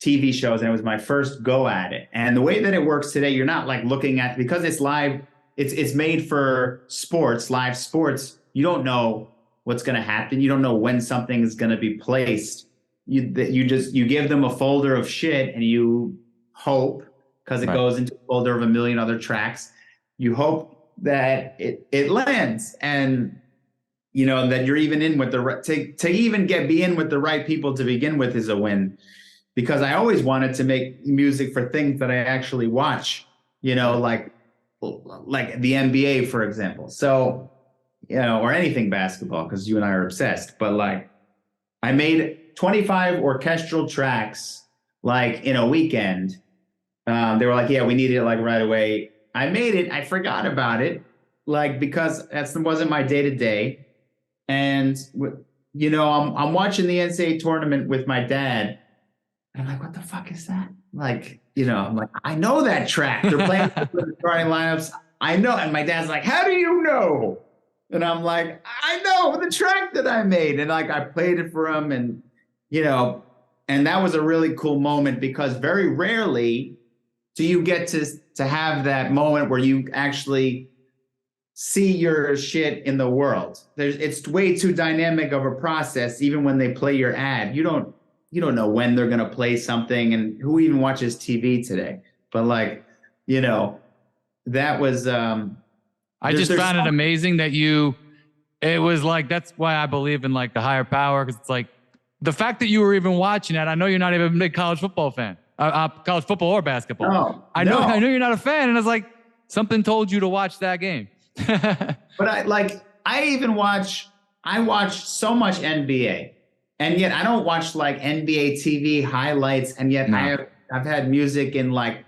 [SPEAKER 1] TV shows, and it was my first go at it. And the way that it works today, you're not looking at, because it's live, it's made for sports, live sports. You don't know what's going to happen. You don't know when something is going to be placed. You give them a folder of shit, and you hope, because it goes into a folder of 1 million other tracks, you hope that it lands, and that you're even in with to even be in with the right people to begin with is a win, because I always wanted to make music for things that I actually watch, like the NBA, for example. So, or anything basketball, because you and I are obsessed. But like, I made 25 orchestral tracks like in a weekend. They were like, yeah, we need it like right away. I made it. I forgot about it, like, because that wasn't my day to day. And, I'm watching the NCAA tournament with my dad. I'm like, what the fuck is that? Like, I'm like, I know that track. They're playing the starting lineups. I know. And my dad's like, how do you know? And I'm like, I know the track that I made. And like, I played it for him, and, and that was a really cool moment, because very rarely do you get to have that moment where you actually see your shit in the world. It's way too dynamic of a process. Even when they play your ad, you don't know when they're going to play something, and who even watches TV today. But like, that was,
[SPEAKER 2] I just found it amazing that it was like, that's why I believe in like the higher power. Cause it's like the fact that you were even watching that. I know you're not even a big college football fan, college football or basketball.
[SPEAKER 1] No,
[SPEAKER 2] I know you're not a fan. And it's like, something told you to watch that game.
[SPEAKER 1] But I watch so much NBA, and yet I don't watch like NBA TV highlights. And yet I've had music in like,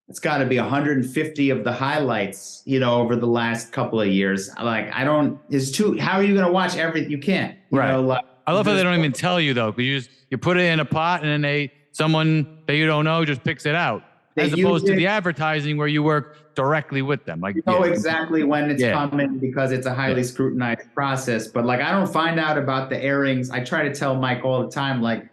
[SPEAKER 1] it's got to be 150 of the highlights, over the last couple of years. Like, how are you going to watch everything? You can't,
[SPEAKER 2] right.
[SPEAKER 1] Like,
[SPEAKER 2] I love how they don't even tell you though, because you put it in a pot, and then someone that you don't know just picks it out, as opposed to the advertising where you work directly with them. Like,
[SPEAKER 1] exactly when it's coming, because it's a highly scrutinized process. But like, I don't find out about the airings. I try to tell Mike all the time, like,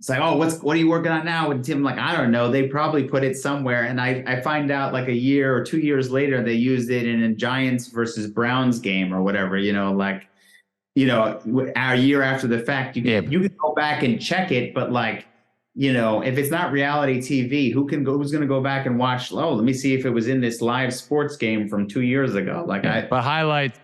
[SPEAKER 1] it's like, oh, what are you working on now? And Tim, like, I don't know. They probably put it somewhere. And I find out like a year or 2 years later, they used it in a Giants versus Browns game or whatever, like, a year after the fact, you can go back and check it. But like, if it's not reality TV, who's going to go back and watch? Oh, let me see if it was in this live sports game from 2 years ago. Like,
[SPEAKER 2] highlights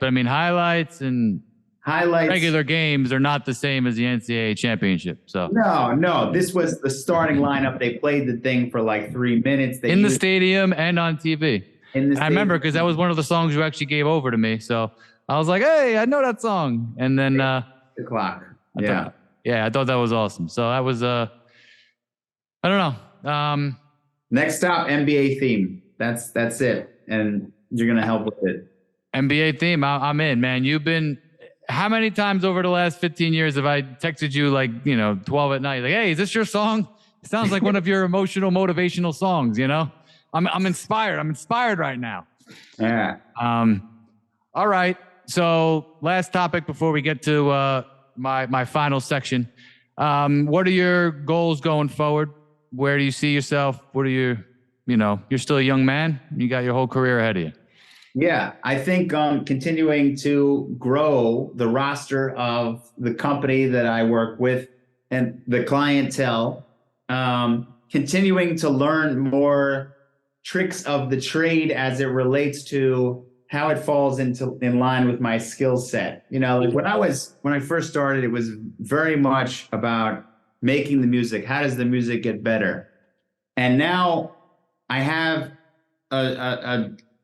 [SPEAKER 2] and regular games are not the same as the NCAA championship. So
[SPEAKER 1] no, this was the starting lineup. They played the thing for like 3 minutes.
[SPEAKER 2] In the stadium and on TV. I remember, because that was one of the songs you actually gave over to me. So I was like, hey, I know that song. And then
[SPEAKER 1] the clock.
[SPEAKER 2] I thought that was awesome. So that was I don't know.
[SPEAKER 1] Next stop, NBA theme. That's it. And you're gonna help with it.
[SPEAKER 2] NBA theme. I'm in, man. How many times over the last 15 years have I texted you like, 12 at night? Like, hey, is this your song? It sounds like one of your emotional, motivational songs, I'm inspired. I'm inspired right now.
[SPEAKER 1] Yeah.
[SPEAKER 2] All right. So last topic before we get to my final section. What are your goals going forward? Where do you see yourself? What are you're still a young man. You got your whole career ahead of you.
[SPEAKER 1] Yeah, I think continuing to grow the roster of the company that I work with and the clientele, continuing to learn more tricks of the trade as it relates to how it falls in line with my skill set. Like when I first started, it was very much about making the music. How does the music get better? And now I have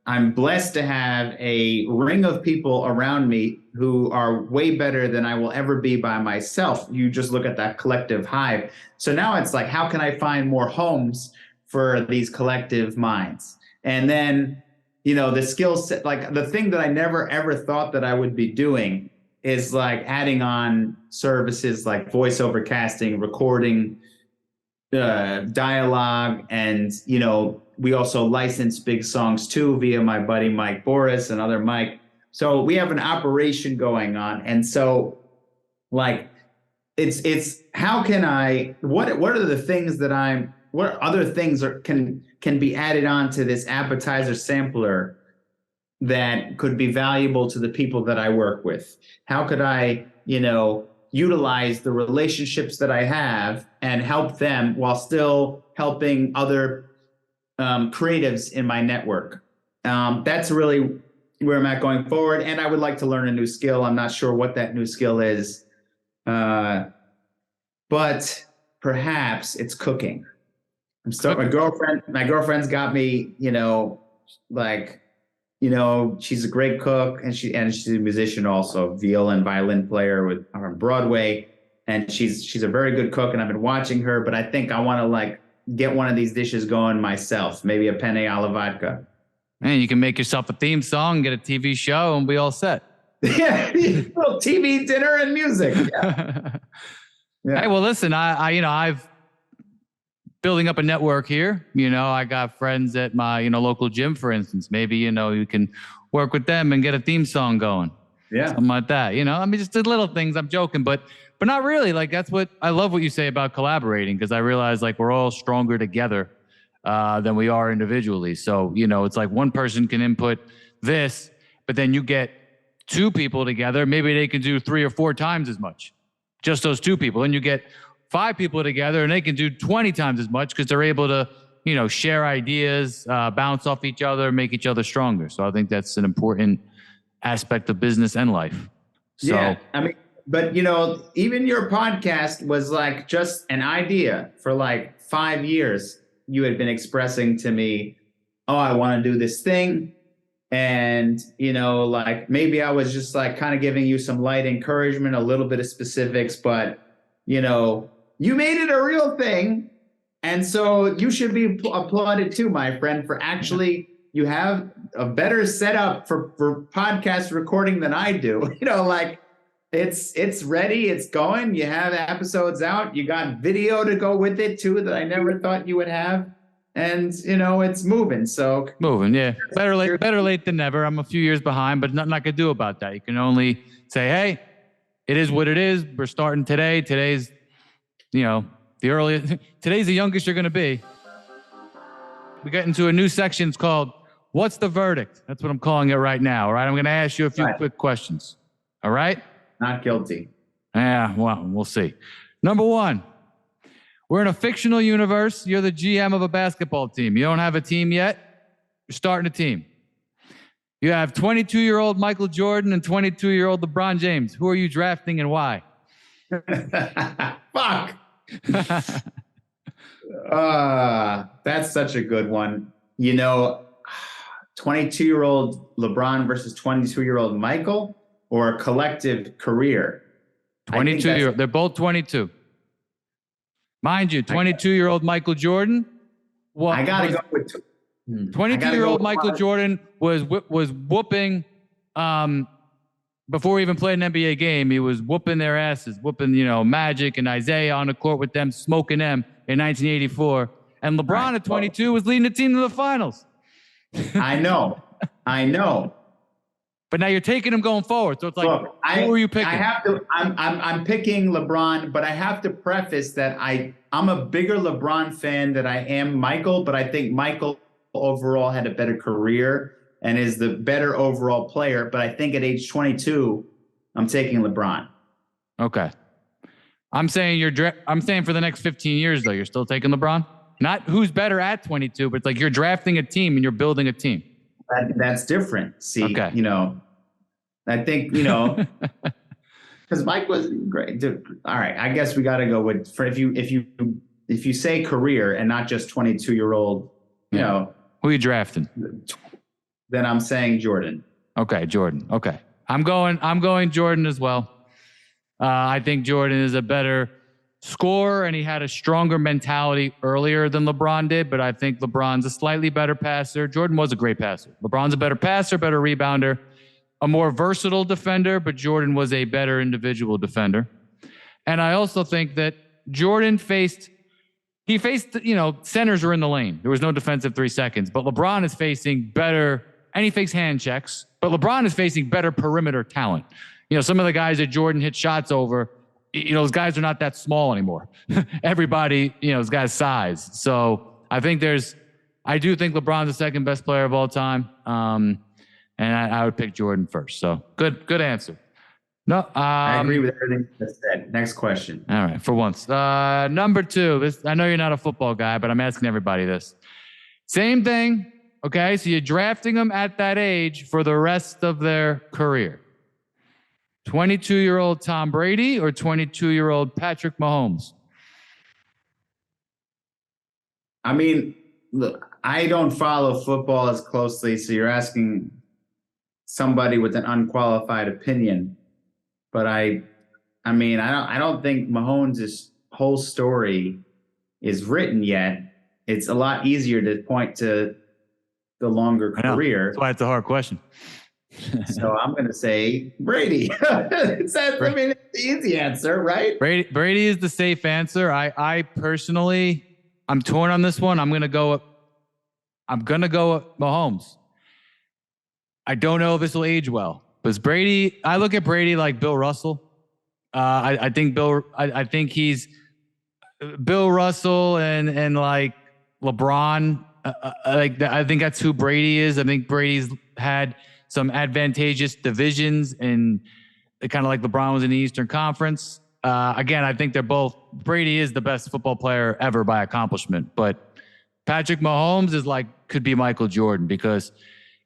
[SPEAKER 1] I'm blessed to have a ring of people around me who are way better than I will ever be by myself. You just look at that collective hive. So now it's like, how can I find more homes for these collective minds? And then, the skill set, like the thing that I never ever thought that I would be doing is like adding on services like voiceover casting, recording, dialogue, and we also license big songs too via my buddy Mike Boris, another Mike. So we have an operation going on, and so like it's how can I what are the things that what other things can be added on to this appetizer sampler that could be valuable to the people that I work with? How could I utilize the relationships that I have and help them while still helping other creatives in my network? That's really where I'm at going forward. And I would like to learn a new skill. I'm not sure what that new skill is. But perhaps it's cooking. My girlfriend's got me, she's a great cook, and she's a musician also, viola and violin player on Broadway. And she's a very good cook, and I've been watching her, but I think I want to like get one of these dishes going myself, maybe a penne alla vodka.
[SPEAKER 2] Man, you can make yourself a theme song, get a TV show, and be all set.
[SPEAKER 1] Yeah, well, TV, dinner, and music. Yeah.
[SPEAKER 2] Yeah. Hey, well, listen, I've building up a network here. I got friends at my, local gym, for instance. Maybe, you can work with them and get a theme song going.
[SPEAKER 1] Yeah.
[SPEAKER 2] Something like that. Just the little things. I'm joking, but not really. Like, that's what I love what you say about collaborating, because I realize like we're all stronger together than we are individually. So, it's like one person can input this, but then you get two people together. Maybe they can do 3 or 4 times as much. Just those 2 people. And you get 5 people together and they can do 20 times as much because they're able to, share ideas, bounce off each other, make each other stronger. So I think that's an important aspect of business and life. So,
[SPEAKER 1] yeah. But even your podcast was like just an idea for like 5 years. You had been expressing to me, oh, I want to do this thing. And, like maybe I was just like kind of giving you some light encouragement, a little bit of specifics, but, you made it a real thing. And so you should be applauded too, my friend, for actually, you have a better setup for podcast recording than I do. Like it's ready, it's going. You have episodes out. You got video to go with it too that I never thought you would have. And it's moving. So
[SPEAKER 2] yeah. Better late than never. I'm a few years behind, but nothing I could do about that. You can only say, hey, it is what it is. We're starting today. Today's, today's the youngest you're going to be. We get into a new section. It's called What's the Verdict? That's what I'm calling it right now. All right. I'm going to ask you a few quick questions. All right.
[SPEAKER 1] Not guilty.
[SPEAKER 2] Yeah. Well, we'll see. Number 1. We're in a fictional universe. You're the GM of a basketball team. You don't have a team yet. You're starting a team. You have 22-year-old Michael Jordan and 22-year-old LeBron James. Who are you drafting and why?
[SPEAKER 1] Fuck. That's such a good one. 22-year-old LeBron versus 22-year-old Michael, or a collective career?
[SPEAKER 2] 22-year-old. They're both 22. Mind you, 22-year-old Michael Jordan.
[SPEAKER 1] I gotta go with
[SPEAKER 2] 22-year-old Michael Jordan was whooping. Before he even played an NBA game, he was whooping their asses, whooping Magic and Isaiah on the court with them, smoking them in 1984. And LeBron at 22 was leading the team to the finals.
[SPEAKER 1] I know.
[SPEAKER 2] But now you're taking him going forward. So it's like,
[SPEAKER 1] look,
[SPEAKER 2] who are you picking?
[SPEAKER 1] I'm picking LeBron, but I have to preface that I'm a bigger LeBron fan than I am Michael, but I think Michael overall had a better career and is the better overall player. But I think at age 22, I'm taking LeBron.
[SPEAKER 2] Okay. I'm saying for the next 15 years, though, you're still taking LeBron? Not who's better at 22, but it's like you're drafting a team and you're building a team.
[SPEAKER 1] That's different. See,
[SPEAKER 2] okay.
[SPEAKER 1] I think, because Mike was great. Dude, all right. I guess we got to go with, if you say career and not just 22-year-old,
[SPEAKER 2] who are you drafting?
[SPEAKER 1] Then I'm saying Jordan.
[SPEAKER 2] Okay. Jordan. Okay. I'm going Jordan as well. I think Jordan is a better scorer and he had a stronger mentality earlier than LeBron did, but I think LeBron's a slightly better passer. Jordan was a great passer. LeBron's a better passer, better rebounder, a more versatile defender, but Jordan was a better individual defender. And I also think that Jordan faced, centers were in the lane. There was no defensive 3 seconds, but LeBron is facing better, and he fakes hand checks, but LeBron is facing better perimeter talent. Some of the guys that Jordan hit shots over, those guys are not that small anymore. Everybody, has got size. So I do think LeBron's the second best player of all time. And I would pick Jordan first. So good answer. No,
[SPEAKER 1] I agree with everything you said. Next question.
[SPEAKER 2] All right, for once. Number 2, I know you're not a football guy, but I'm asking everybody this. Same thing. Okay. So you're drafting them at that age for the rest of their career. 22-year-old Tom Brady or 22-year-old Patrick Mahomes?
[SPEAKER 1] I mean, look, I don't follow football as closely, so you're asking somebody with an unqualified opinion. But I mean, I don't think Mahomes' whole story is written yet. It's a lot easier to point to the longer
[SPEAKER 2] I know.
[SPEAKER 1] career.
[SPEAKER 2] That's why it's a hard question.
[SPEAKER 1] So I'm going to say Brady. I mean, it's the easy answer, right?
[SPEAKER 2] Brady is the safe answer. I personally, I'm torn on this one. I'm gonna go with Mahomes. I don't know if this will age well, but Brady. I look at Brady like Bill Russell. I think he's Bill Russell and like LeBron. I think that's who Brady is. I think Brady's had some advantageous divisions and kind of like LeBron was in the Eastern Conference. Again, I think Brady is the best football player ever by accomplishment, but Patrick Mahomes could be Michael Jordan, because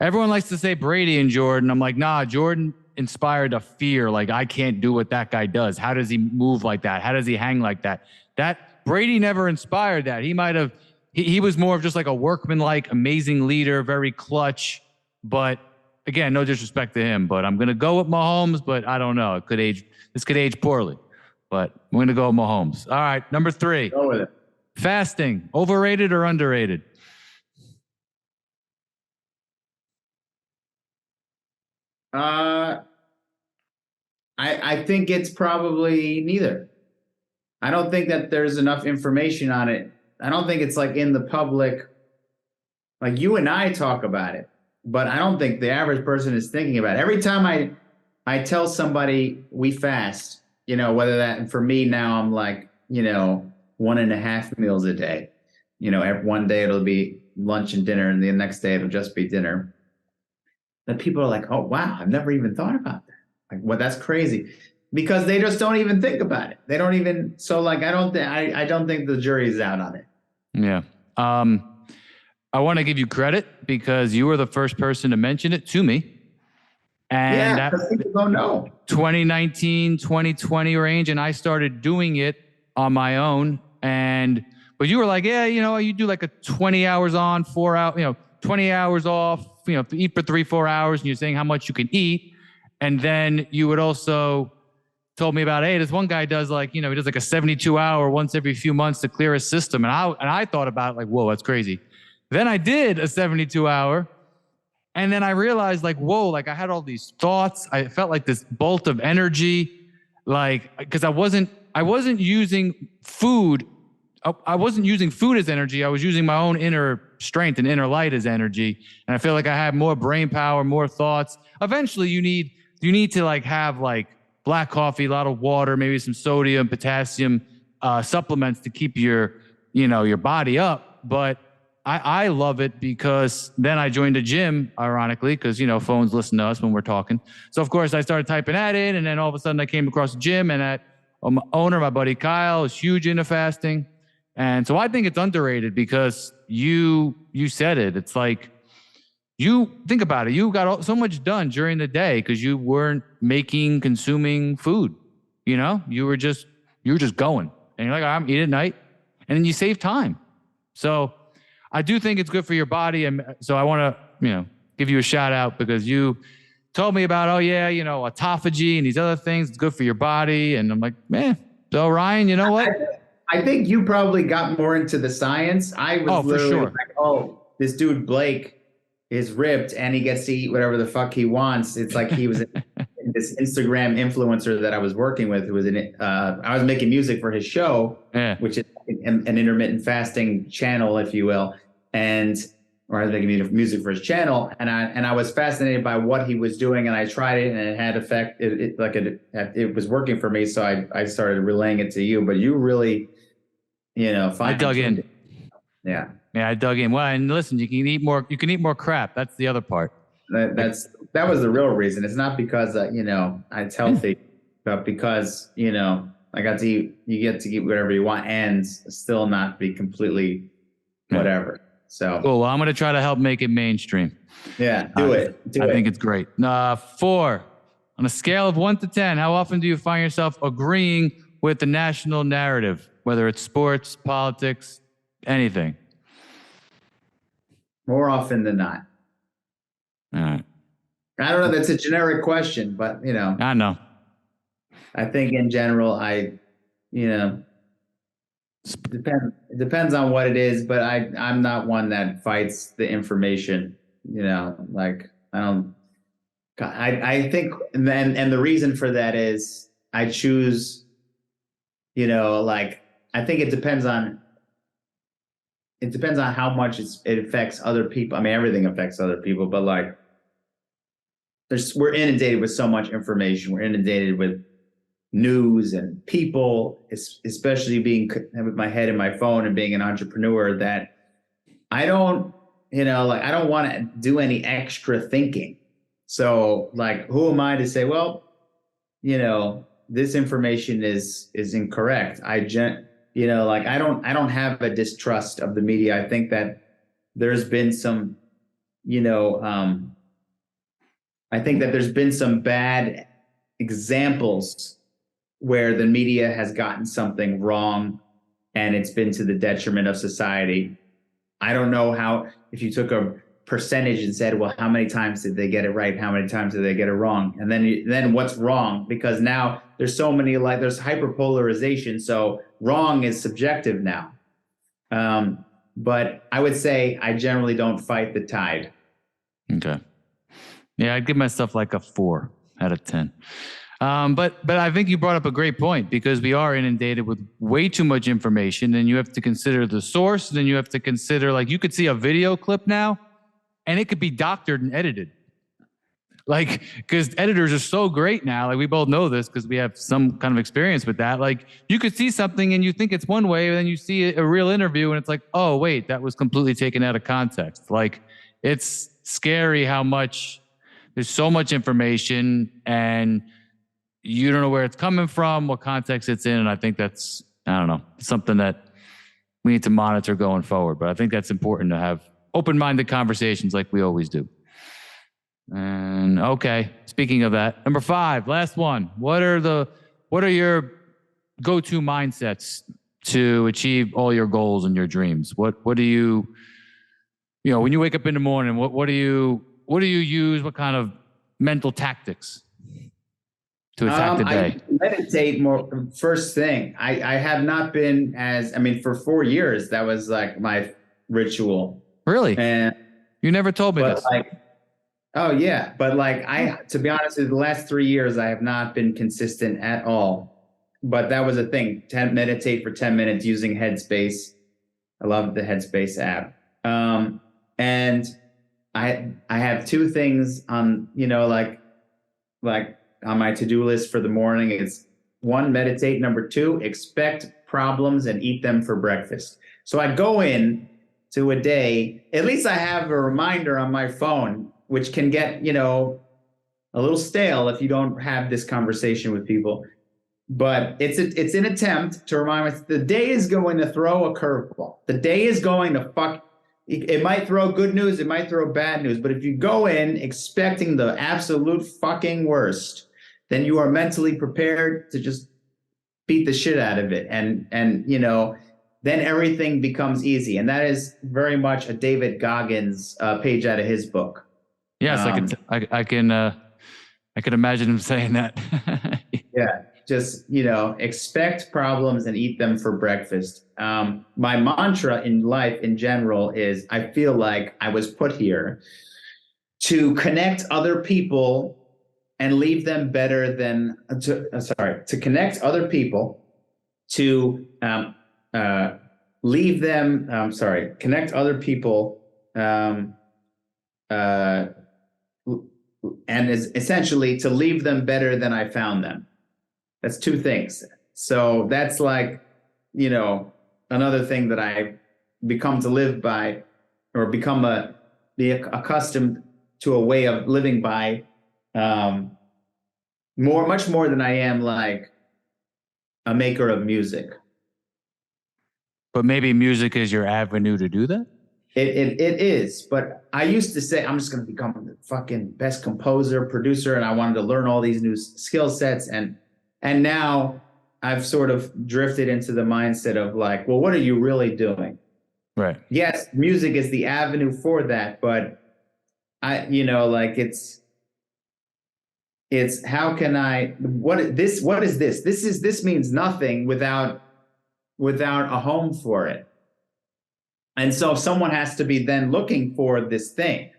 [SPEAKER 2] everyone likes to say Brady and Jordan. I'm like, nah, Jordan inspired a fear. Like, I can't do what that guy does. How does he move like that? How does he hang like that? Brady never inspired that. He was more of just like a workman-like, amazing leader, very clutch. But again, no disrespect to him, but I'm going to go with Mahomes, but I don't know. This could age poorly, but I'm going to go with Mahomes. All right, number 3.
[SPEAKER 1] Go with it.
[SPEAKER 2] Fasting, overrated or underrated?
[SPEAKER 1] I think it's probably neither. I don't think that there's enough information on it. I don't think it's like in the public, like you and I talk about it, but I don't think the average person is thinking about it. Every time I tell somebody we fast, whether that, for me now, I'm like, 1.5 meals a day. One day it'll be lunch and dinner, and the next day it'll just be dinner. That people are like, oh, wow, I've never even thought about that. Like, well, that's crazy, because they just don't even think about it. They don't even. So like, I don't think the jury's out on it.
[SPEAKER 2] Yeah. I want to give you credit because you were the first person to mention it to me. And
[SPEAKER 1] yeah, because people don't know.
[SPEAKER 2] 2019, 2020 range, and I started doing it on my own. But you were like, yeah, you do like a 20 hours on, 4 hours, 20 hours off, eat for 3-4 hours, and you're saying how much you can eat. And then you would also told me about, hey, this one guy does he does like a 72-hour once every few months to clear his system. And I thought about it like, whoa, that's crazy. Then I did a 72-hour. And then I realized whoa, I had all these thoughts. I felt like this bolt of energy, because I wasn't using food. I wasn't using food as energy. I was using my own inner strength and inner light as energy. And I feel like I had more brain power, more thoughts. Eventually you need to have black coffee, a lot of water, maybe some sodium, potassium, supplements to keep your body up. But I love it because then I joined a gym, ironically, because, phones listen to us when we're talking. So, of course, I started typing that in, and then all of a sudden I came across a gym, and that owner, my buddy Kyle, is huge into fasting. And so I think it's underrated because you said it. It's like, you think about it. You got so much done during the day because you weren't consuming food. You were just going, and you're like, I'm eating at night, and then you save time. So I do think it's good for your body. And so I want to, give you a shout out because you told me about, autophagy and these other things. It's good for your body. And I'm like, man, so Ryan, you know what?
[SPEAKER 1] I think you probably got more into the science. I was literally like, oh, this dude Blake is ripped and he gets to eat whatever the fuck he wants. It's like he was this Instagram influencer that I was working with who was I was making music for his show, which is an intermittent fasting channel, if you will. Or I was making music for his channel, and I was fascinated by what he was doing, and I tried it, and it had effect. It was working for me, so I started relaying it to you. But you really,
[SPEAKER 2] I dug in.
[SPEAKER 1] Yeah,
[SPEAKER 2] I dug in. Well, and listen, you can eat more. You can eat more crap. That's the other part.
[SPEAKER 1] That was the real reason. It's not because it's healthy, but because I got to eat. You get to eat whatever you want, and still not be completely whatever. So
[SPEAKER 2] cool. Well, I'm going to try to help make it mainstream.
[SPEAKER 1] Yeah, do it.
[SPEAKER 2] I think it's great. 4, on a scale of 1 to 10, how often do you find yourself agreeing with the national narrative, whether it's sports, politics, anything?
[SPEAKER 1] more often than not.
[SPEAKER 2] All right.
[SPEAKER 1] I don't know. That's a generic question, but
[SPEAKER 2] I know.
[SPEAKER 1] I think in general, it depends on what it is, but I'm not one that fights the information. Like I think, and the reason for that is I choose, like I think it depends on how much it affects other people. I mean, everything affects other people, but like we're inundated with so much information. We're inundated with news and people, especially being with my head in my phone and being an entrepreneur, that I don't, I don't want to do any extra thinking. So like, who am I to say, well, this information is incorrect. I don't have a distrust of the media. I think that there's been some, I think that there's been some bad examples where the media has gotten something wrong and it's been to the detriment of society. I don't know how, if you took a percentage and said, well, how many times did they get it right? How many times did they get it wrong? And then what's wrong? Because now there's so many, like there's hyperpolarization. So wrong is subjective now. But I would say I generally don't fight the tide.
[SPEAKER 2] Okay. Yeah, I'd give myself like a 4 out of 10. But I think you brought up a great point, because we are inundated with way too much information, and you have to consider the source. Then you have to consider, like, you could see a video clip now and it could be doctored and edited. Like, because editors are so great now. Like, we both know this because we have some kind of experience with that. Like, you could see something and you think it's one way, and then you see a real interview and it's like, oh, wait, that was completely taken out of context. Like, it's scary how much there's so much information and you don't know where it's coming from, what context it's in. And I think that's, I don't know, something that we need to monitor going forward. But I think that's important to have open-minded conversations like we always do. And okay, speaking of that, number 5, last one. What are your go-to mindsets to achieve all your goals and your dreams? What do you when you wake up in the morning, what do you use? What kind of mental tactics to attack the day?
[SPEAKER 1] I meditate more first thing. I have not been for 4 years, that was like my ritual.
[SPEAKER 2] Really?
[SPEAKER 1] And
[SPEAKER 2] you never told me this.
[SPEAKER 1] Oh yeah. But like, to be honest with you, the last 3 years, I have not been consistent at all, but that was a thing. Meditate for 10 minutes using Headspace. I love the Headspace app. And I have 2 things on, like on my to-do list for the morning. It's 1, meditate. Number 2, expect problems and eat them for breakfast. So I go in to a day, at least I have a reminder on my phone, which can get, a little stale if you don't have this conversation with people. But it's an attempt to remind us the day is going to throw a curveball. The day is going to it might throw good news, it might throw bad news, but if you go in expecting the absolute fucking worst, then you are mentally prepared to just beat the shit out of it. And then everything becomes easy. And that is very much a David Goggins page out of his book.
[SPEAKER 2] Yes, I can imagine him saying that.
[SPEAKER 1] Yeah, just, expect problems and eat them for breakfast. My mantra in life in general is I feel like I was put here to connect other people and leave them better than to connect other people to leave them. Connect other people and is essentially to leave them better than I found them. That's 2 things. So that's like, another thing that I become to live by, or be accustomed to a way of living by, much more than I am like a maker of music.
[SPEAKER 2] But maybe music is your avenue to do that?
[SPEAKER 1] It is, but I used to say I'm just going to become the fucking best composer, producer, and I wanted to learn all these new skill sets, and now I've sort of drifted into the mindset of like, well, what are you really doing?
[SPEAKER 2] Right.
[SPEAKER 1] Yes, music is the avenue for that, but like it's how can what is this? This means nothing without a home for it. And so someone has to be then looking for this thing.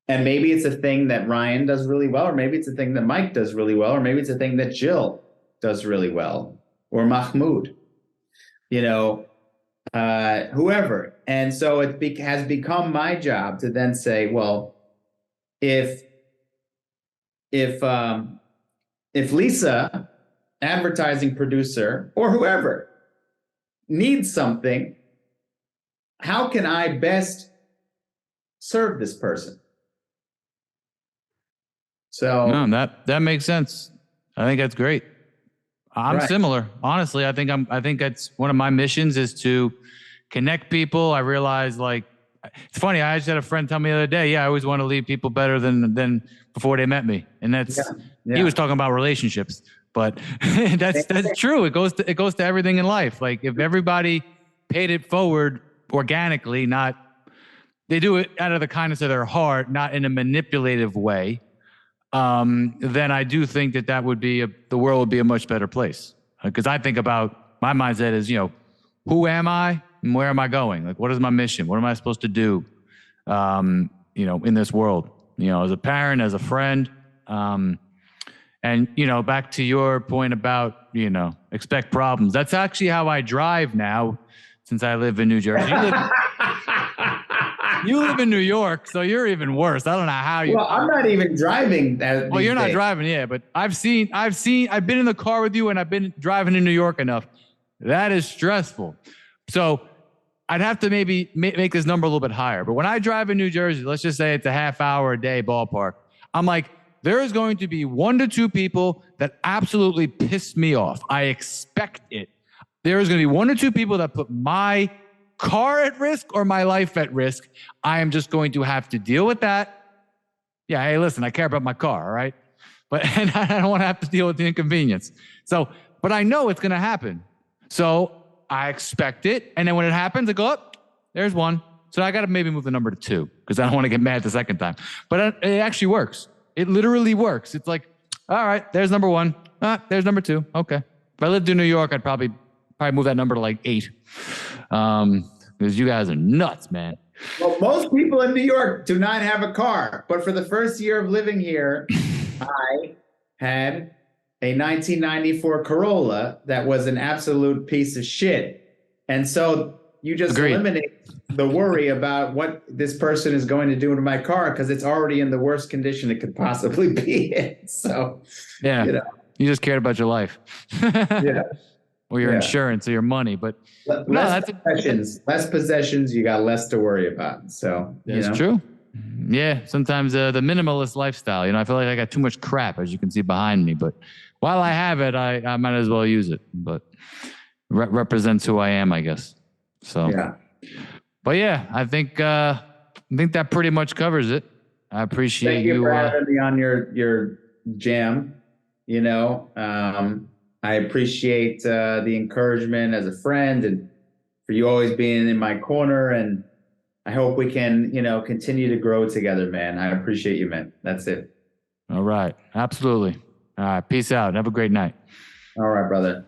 [SPEAKER 1] And maybe it's a thing that Ryan does really well, or maybe it's a thing that Mike does really well, or maybe it's a thing that Jill does really well, or Mahmoud, whoever. And so it has become my job to then say, well, if Lisa, advertising producer, or whoever needs something, how can I best serve this person? So
[SPEAKER 2] no, that makes sense. I think that's great. I'm similar. Honestly, I think that's one of my missions is to connect people. I realize, like, it's funny. I just had a friend tell me the other day, I always want to leave people better than before they met me. And that's, he was talking about relationships, but that's true. It goes to everything in life. Like, if everybody paid it forward organically, they do it out of the kindness of their heart, not in a manipulative way, then I do think that would be the world would be a much better place. Because I think about, my mindset is, who am I and where am I going? Like, what is my mission? What am I supposed to do, in this world, as a parent, as a friend. And, back to your point about, expect problems. That's actually how I drive now, since I live in New Jersey. You live in New York, so you're even worse. I don't know how you.
[SPEAKER 1] Well, I'm not even driving that.
[SPEAKER 2] Well, you're not driving, yeah, but I've been in the car with you, and I've been driving in New York enough. That is stressful. So I'd have to maybe make this number a little bit higher. But when I drive in New Jersey, let's just say it's a half hour a day ballpark, I'm like, there is going to be 1 to 2 people that absolutely piss me off. I expect it. There is going to be 1 to 2 people that put my car at risk or my life at risk. I am just going to have to deal with that. Yeah, hey, listen, I care about my car, all right? And I don't want to have to deal with the inconvenience. So, but I know it's going to happen. So I expect it. And then when it happens, I go, oh, there's 1. So I got to maybe move the number to 2 because I don't want to get mad the second time. But it actually works. It literally works. It's like, all right, there's number 1. There's number 2. Okay. If I lived in New York, I'd probably move that number to like 8. Because you guys are nuts, man.
[SPEAKER 1] Well, most people in New York do not have a car. But for the first year of living here, I had a 1994 Corolla that was an absolute piece of shit. And so you just eliminate the worry about what this person is going to do to my car because it's already in the worst condition it could possibly be in. So,
[SPEAKER 2] yeah, you just cared about your life.
[SPEAKER 1] Yeah.
[SPEAKER 2] Or your insurance or your money, but
[SPEAKER 1] less possessions, you got less to worry about. So
[SPEAKER 2] it's true. Yeah, sometimes the minimalist lifestyle. I feel like I got too much crap, as you can see behind me. But while I have it, I might as well use it. But represents who I am, I guess. So
[SPEAKER 1] yeah.
[SPEAKER 2] But yeah, I think that pretty much covers it. I appreciate
[SPEAKER 1] Thank you for having me on your jam. I appreciate the encouragement as a friend and for you always being in my corner. And I hope we can, continue to grow together, man. I appreciate you, man. That's it.
[SPEAKER 2] All right. Absolutely. All right. Peace out. Have a great night.
[SPEAKER 1] All right, brother.